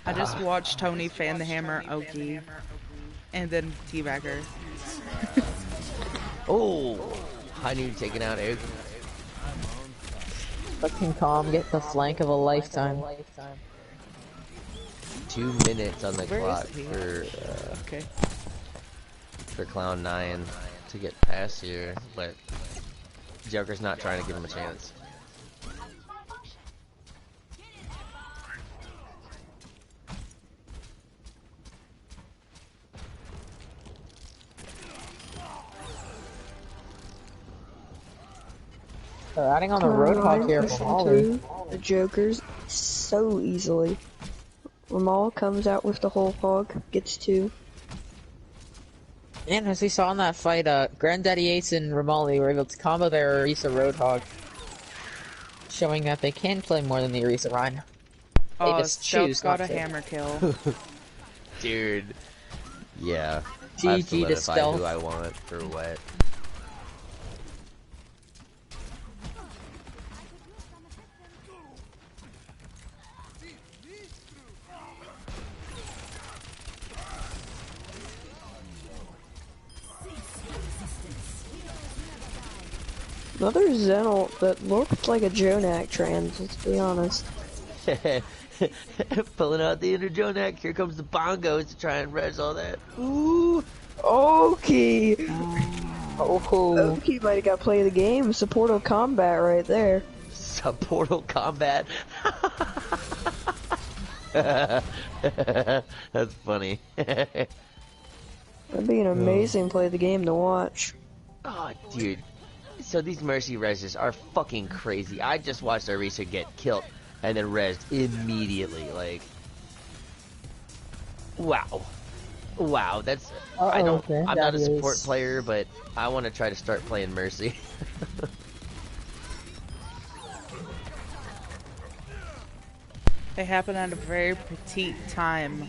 I just watched Tony fan the hammer Oki, and then teabagger. Oh, I knew taking out Egg. Fucking calm, get the flank of a lifetime. 2 minutes on the Where clock is he? Okay. for Clown9 to get past here, but Joker's not trying to give him a chance. They're adding on the Roadhog here from Ollie. The Jokers so easily. Ramal comes out with the whole hog, gets 2. And as we saw in that fight, Granddaddy Ace and Ramali were able to combo their Orisa Roadhog, showing that they can play more than the Orisa Rhino. They Oh, just Stealth choose got not a to. hammer kill. Dude. Yeah. GG I've to solidified Stealth. who I want for what. Another Zenalt that looked like a Jonak trans, let's be honest. Pulling out the inner Jonak. Here comes the bongos to try and res all that. Ooh. Oki! Oh, Oki might have got play of the game. Supportive combat right there. Portal combat. That's funny. That'd be an amazing play of the game to watch. Oh, dude. So these Mercy reses are fucking crazy. I just watched Orisa get killed and then resed immediately. Like, wow. Wow, that's... I don't... okay, I'm not a that support is- player, but I want to try to start playing Mercy. They happen at a very petite time.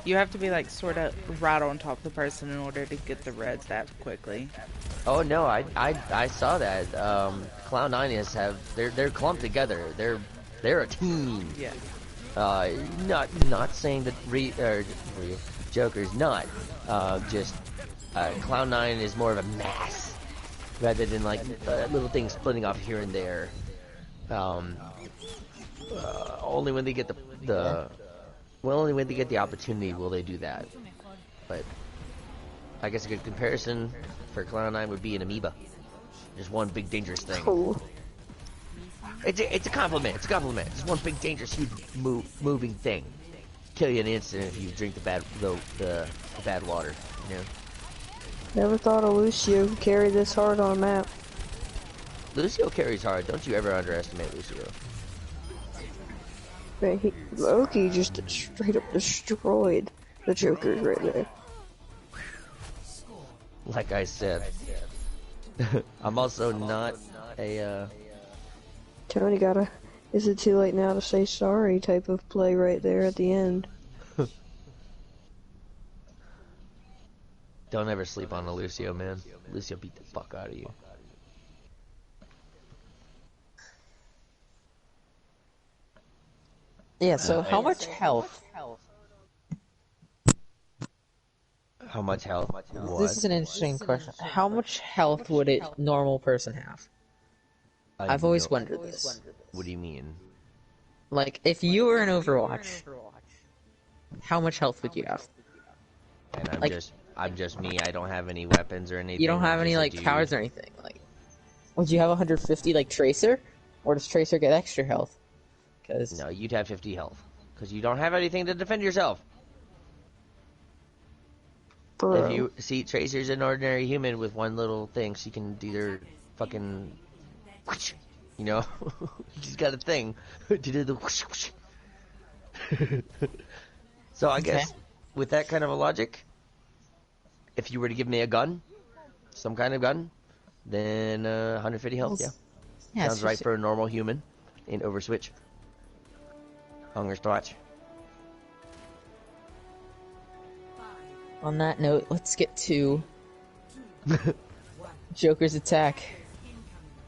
You have to be like sort of right on top of the person in order to get the reds that quickly. Oh no, I saw that. Cloud9 is they're clumped together. They're a team. Yeah. Not saying that Joker's not. Just Cloud9 is more of a mass rather than like little things splitting off here and there. Only when they get only when they get the opportunity will they do that. But I guess a good comparison for Cloud9 would be an amoeba. Just one big dangerous thing. Cool. It's a compliment. It's a compliment. Just one big dangerous huge moving thing. Kill you in an instant if you drink the bad water. You know. Never thought of Lucio could carry this hard on a map. Lucio carries hard. Don't you ever underestimate Lucio. But Loki just straight up destroyed the Jokers right there. Like I said, I'm also not a. Tony got a "is it too late now to say sorry" type of play right there at the end. Don't ever sleep on a Lucio, man. Lucio beat the fuck out of you. Yeah, so how much health? How much health? What? This is an interesting question. How much health would a normal person have? I've always wondered this. What do you mean? Like, if you were in Overwatch, how much health would you have? And Like- I'm just me. I don't have any weapons or anything. You don't have I'm any, just a like, dude. powers or anything. Like, would you have 150, like, Tracer? Or does Tracer get extra health? Because No, you'd have 50 health because you don't have anything to defend yourself. Bro. If you see, Tracer's an ordinary human with one little thing. She can do their fucking, whoosh, you know, she's got a thing to do the whoosh, whoosh. So I guess with that kind of a logic, if you were to give me a gun, some kind of gun, then 150 health, yeah, yeah, sounds right for a normal human in Overswitch. Hunger Swatch. On that note, let's get to Joker's attack.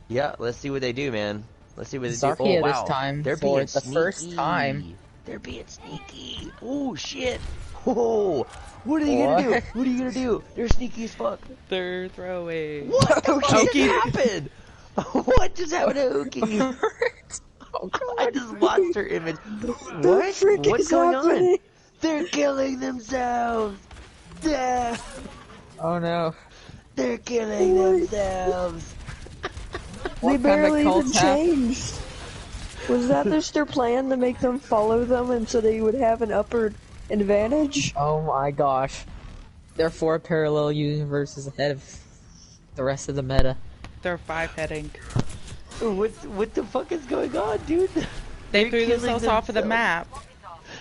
Yeah, let's see what they do, man. Let's see what they do. Zarkia Oh, wow. this time They're for being the first time. They're being sneaky. Oh, shit. Oh, what are you gonna do? What are you gonna do? They're sneaky as fuck. They're throwing. What? What Oki. just happened? What just happened to Oki? Oh, God. I just watched her image. What? frick What's is going happening? on? They're killing themselves. Yeah. Oh no. They're killing themselves. They What kind of barely even cult's hap- changed. Was that just their plan to make them follow them and so they would have an upper advantage? Oh my gosh. They're 4 parallel universes ahead of the rest of the meta. They're 5-heading. What the fuck is going on, dude? They They're threw killing themselves off of the themselves. map.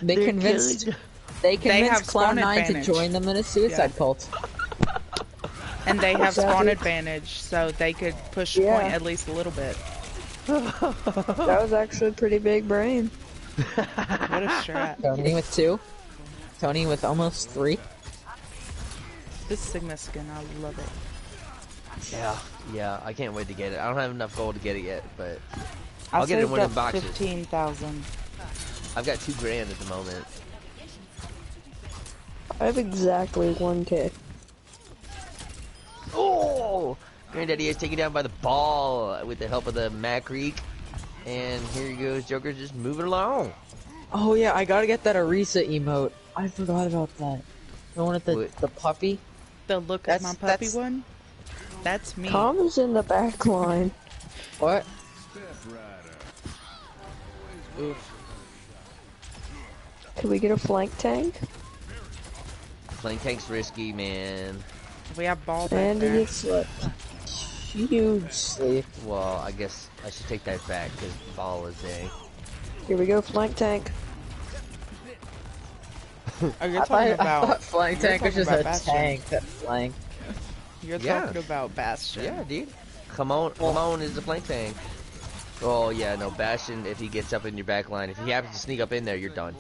They They're convinced killing- they They have convinced spawn Cloud9 to advantage. join them in a suicide Yeah. cult. And they have That spawn is- advantage, so they could push Yeah. point at least a little bit. That was actually a pretty big brain. What a strat. Tony with 2. Tony with almost 3. This Sigma skin, I love it. Yeah, I can't wait to get it. I don't have enough gold to get it yet, but I I'll get it in saved one of up the boxes. 15,000. I've got $2,000 at the moment. I have exactly 1K. Oh! Granddaddy is taken down by the ball with the help of the Mad Creek. And here he goes, Joker's just moving along. Oh yeah, I gotta get that Arisa emote. I forgot about that. The one with What? the puppy. The look at That's- my puppy that's- one? That's me. Tom is in the back line. What? Could we get a flank tank? Playing tank's risky, man. We have ball back And he there. gets slipped. Huge sleep. Well, I guess I should take that back because ball is a. Here we go, flank tank. Oh, you're I talking thought about. flank you're tank was talking just a about Bastion. tank that flanked. You're Yeah. talking about Bastion. Yeah, dude. Come on is the flank tank. Oh yeah, no, Bastion. If he gets up in your back line, if he happens to sneak up in there, you're done.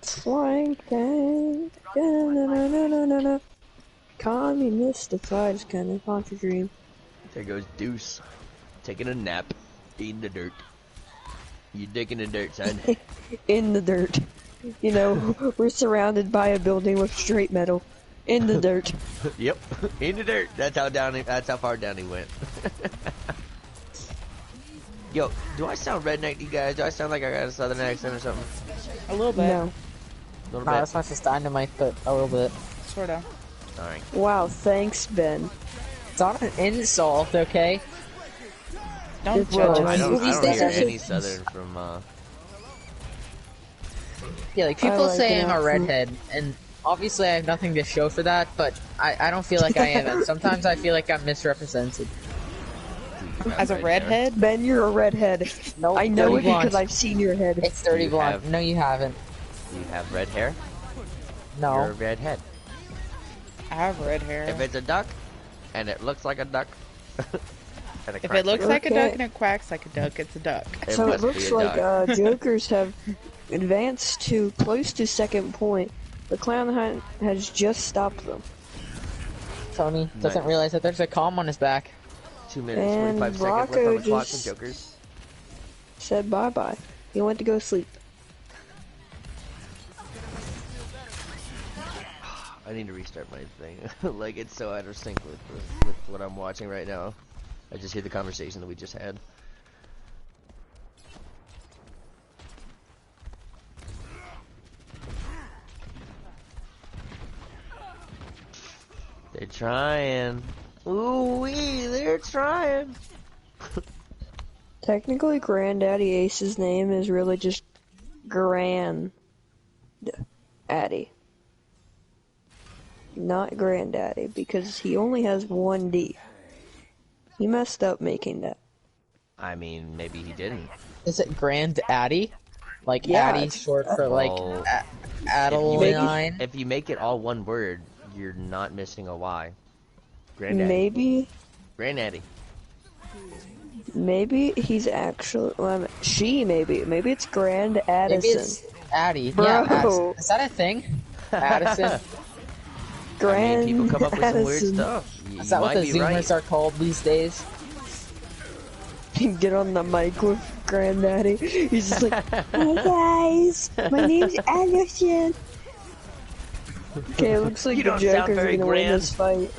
Flank tank. Da-na-na-na-na-na. Communist-ified is kind of haunt your dream. There goes Deuce, taking a nap in the dirt. You dick in the dirt, son. In the dirt. You know, we're surrounded by a building with straight metal. In the dirt. Yep, in the dirt. That's how down. That's how far down he went. Yo, do I sound redneck to you guys? Do I sound like I got a southern accent or something? A little bit. No. A little Not bit. as much as Dynamite, but a little bit. Sort of. All right. Wow, thanks, Ben. It's not an insult, okay? Don't It's judge well, I us. don't. I Movies don't that hear are- any southern from. Yeah, like people like say an I'm a accent. redhead, and obviously I have nothing to show for that, but I don't feel like I am, and sometimes I feel like I'm misrepresented. As a redhead? Ben, you're a redhead. Nope, I know dirty it because blonde. I've seen your head. It's dirty You blonde. have- No, you haven't. You have red hair. You're a No. redhead. I have red hair. If it's a duck, and it looks like a duck, and If it looks like a Okay. duck and it quacks like a duck, it's a duck. So must it be looks a like duck. Jokers have advanced to close to second point. The Clown9 has just stopped them. Tony doesn't Nice. realize that there's a comm on his back. 2 minutes, And 45 seconds left Rocco on the clock for just- Jokers. Said bye-bye. He went to go sleep. I need to restart my thing. Like, it's so out of sync with what I'm watching right now. I just hear the conversation that we just had. They're trying. Ooh-wee, they're trying. Technically, Granddaddy Ace's name is really just Grand Addy. Not Granddaddy, because he only has one D. He messed up making that. I mean, maybe he didn't. Is it Grand Addy? Like Yeah, Addy it's- short for like Oh. Adeline? If you make it all one word, you're not missing a Y. Granddaddy. Maybe Granddaddy. he's actually maybe it's Grand Maybe Addison. it's Addy. Bro. Yeah, Addison. Is that a thing? Addison? I mean, people come up with some weird Addison. stuff. You Is that what might the be Zoomers right. are called these days? Get on the mic with Granddaddy. He's just like, "Hi guys, my name's Addison." Okay, it looks like You the don't sound Jokers are very gonna win grand. this fight.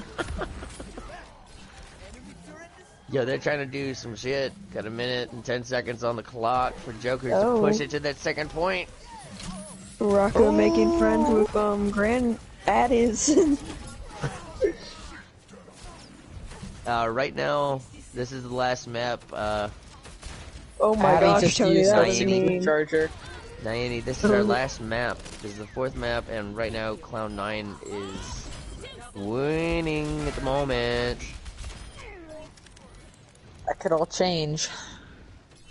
Yo, they're trying to do some shit. Got a minute and 10 seconds on the clock for Jokers to Oh. push it to that second point. Rocco making friends Oh. with Grand Addison. Right now, this is the last map. Oh my Abby gosh, just Tony, used that a was Naini. super mean. charger. Naini, this is our last map. This is the 4th map, and right now, Cloud9 is winning at the moment. That could all change.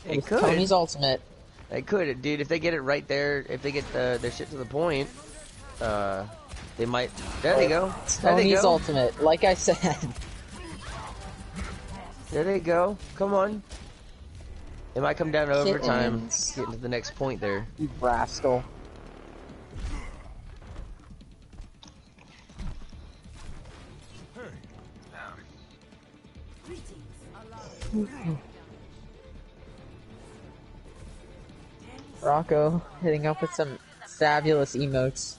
It With could. Tony's ultimate. They could, dude. If they get it right there, if they get their shit to the point, they might. There they go. There they Tony's go. ultimate, like I said. There they go. Come on. It might come down to overtime. Kittens. Getting to the next point there. You rascal. Rocco hitting up with some fabulous emotes.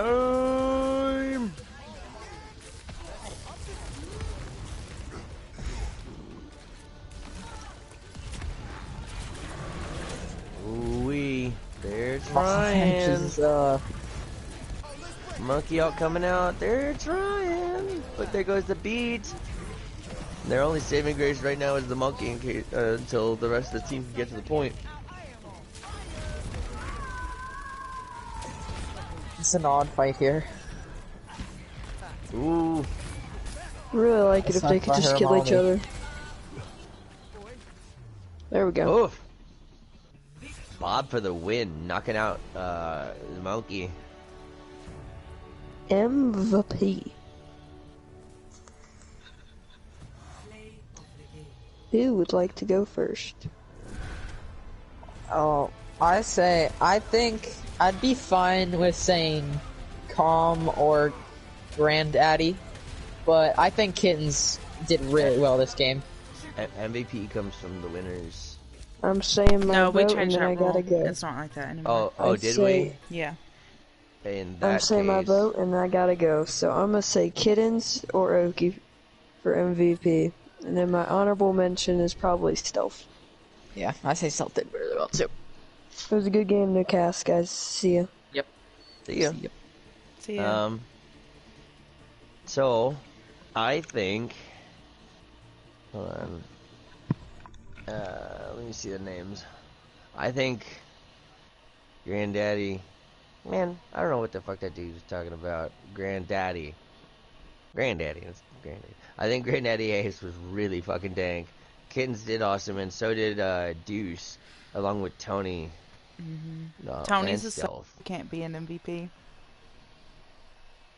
Overtime. Ooh-wee. They're trying. Just, Monkey out coming out. They're trying. But there goes the beat. Their only saving grace right now is the monkey in case, until the rest of the team can get to the point. it's an odd fight here. Ooh. Really like it It's if not they could just by kill each Hermione. other. There we go. Oof. Bob for the win, knocking out the monkey. MVP. Who would like to go first? Oh, I think I'd be fine with saying Calm or Granddaddy, but I think Kittens did really well this game. MVP comes from the winners. I'm saying my No, we vote and changed then that I gotta rule. go. It's not like that anymore. Oh, I'd did say- Yeah. we? In I'm that saying my case, vote and I gotta go. So I'm gonna say Kittens or Oki for MVP. And then my honorable mention is probably Stealth. Yeah, I say Stealth did really well too. It was a good game, no cast, guys. See ya. See ya. See ya. So, I think. Hold on. Let me see the names. I think Granddaddy. Man, I don't know what the fuck that dude was talking about. Granddaddy. That's Granddaddy. I think Granddaddy Ace was really fucking dank. Kittens did awesome, and so did Deuce, along with Tony. Tony's and a Stealth. can't be an MVP.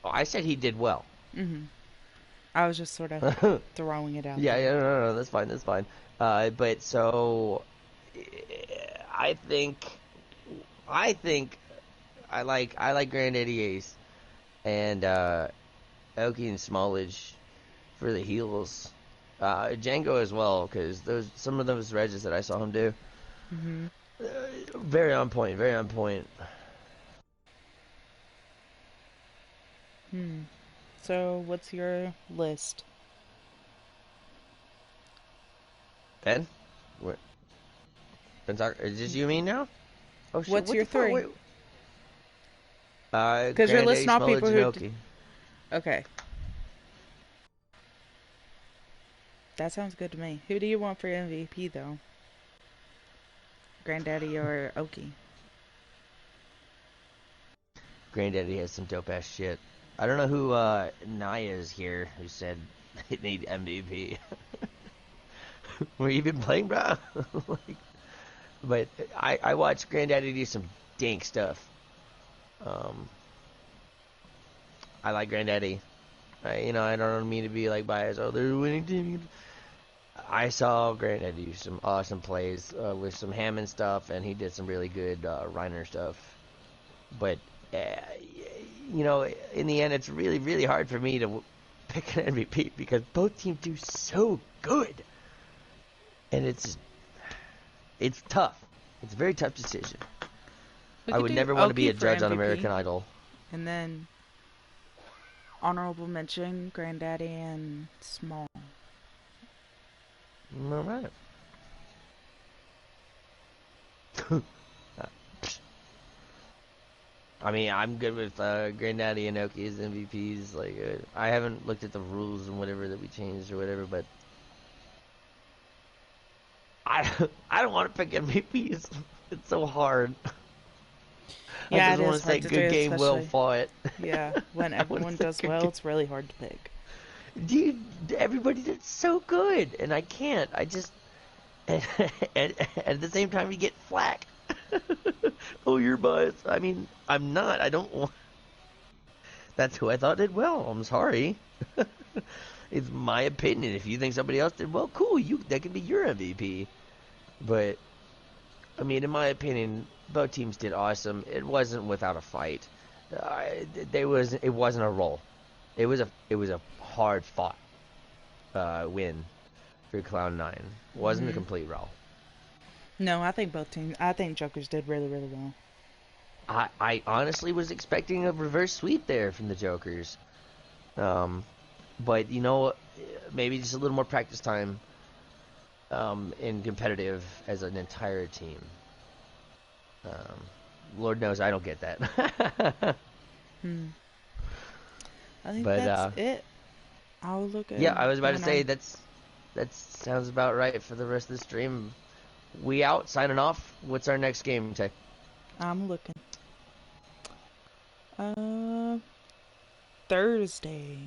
Oh, I said he did well. I was just sort of throwing it out. Yeah, there. no, that's fine. But so, I think I like Granddaddy Ace and Oki and Smallage for the heals. Django as well, because some of those regs that I saw him do, very on point. So, what's your list? Ben, what? Ben, is this you mean now? Oh shit! What's what your the fuck? three? Wait. 'Cause you're Granddaddy, listing off Smallage, people and who Oki. Okay. That sounds good to me. Who do you want for MVP, though? Granddaddy or Oki? Granddaddy has some dope ass shit. I don't know who Naya is here who said they need MVP. Were you even playing, bro? But I watched Granddaddy do some dank stuff. I like Granddaddy. I don't mean to be like biased. Oh, they're a winning team. I saw Granddad do some awesome plays with some Hammond stuff, and he did some really good Reiner stuff. But you know, in the end, it's really, really hard for me to pick an MVP because both teams do so good, and it's tough. It's a very tough decision. We I could would do never want to be Oki a for judge on MVP, American Idol. And then honorable mention, Granddaddy and Small. All right. I mean, I'm good with Granddaddy and Oki as MVPs. Like, I haven't looked at the rules and whatever that we changed or whatever, but I don't want to pick MVPs. It's so hard. Yeah, I it just want is to say hard to good do, game, well especially- fought. Yeah, when everyone say does good well, game. it's really hard to pick. Dude, everybody did so good, and I can't. I just and at the same time you get flack. Oh, you're biased. I mean, I'm not. I don't want. That's who I thought did well. I'm sorry. It's my opinion. If you think somebody else did well, cool. That can be your MVP. But I mean, in my opinion, both teams did awesome. It wasn't without a fight. It wasn't a roll. It was a hard fought win for Cloud9. It wasn't a complete roll. No, I think Jokers did really, really well. I honestly was expecting a reverse sweep there from the Jokers. But, you know, maybe just a little more practice time in competitive as an entire team. Lord knows I don't get that. I think But, that's it. I'll look at. Yeah, I was about to say that. that sounds about right for the rest of the stream. We out, signing off. What's our next game, Tay? I'm looking. Thursday.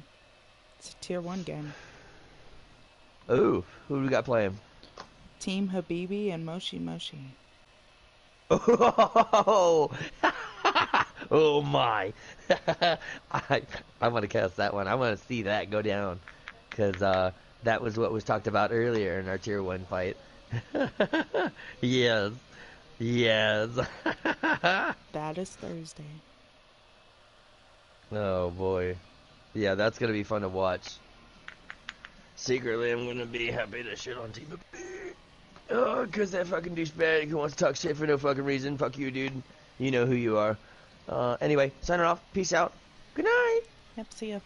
It's a tier 1 game. Ooh, who do we got playing? Team Habibi and Moshi Moshi. Oh, oh my! I want to cast that one. I want to see that go down because that was what was talked about earlier in our tier 1 fight. Yes, yes. That is Thursday. Oh boy, yeah, that's gonna be fun to watch. Secretly, I'm gonna be happy to shit on Team B. Oh, cause that fucking douchebag who wants to talk shit for no fucking reason. Fuck you, dude. You know who you are. Anyway, signing off. Peace out. Good night. Yep, see ya.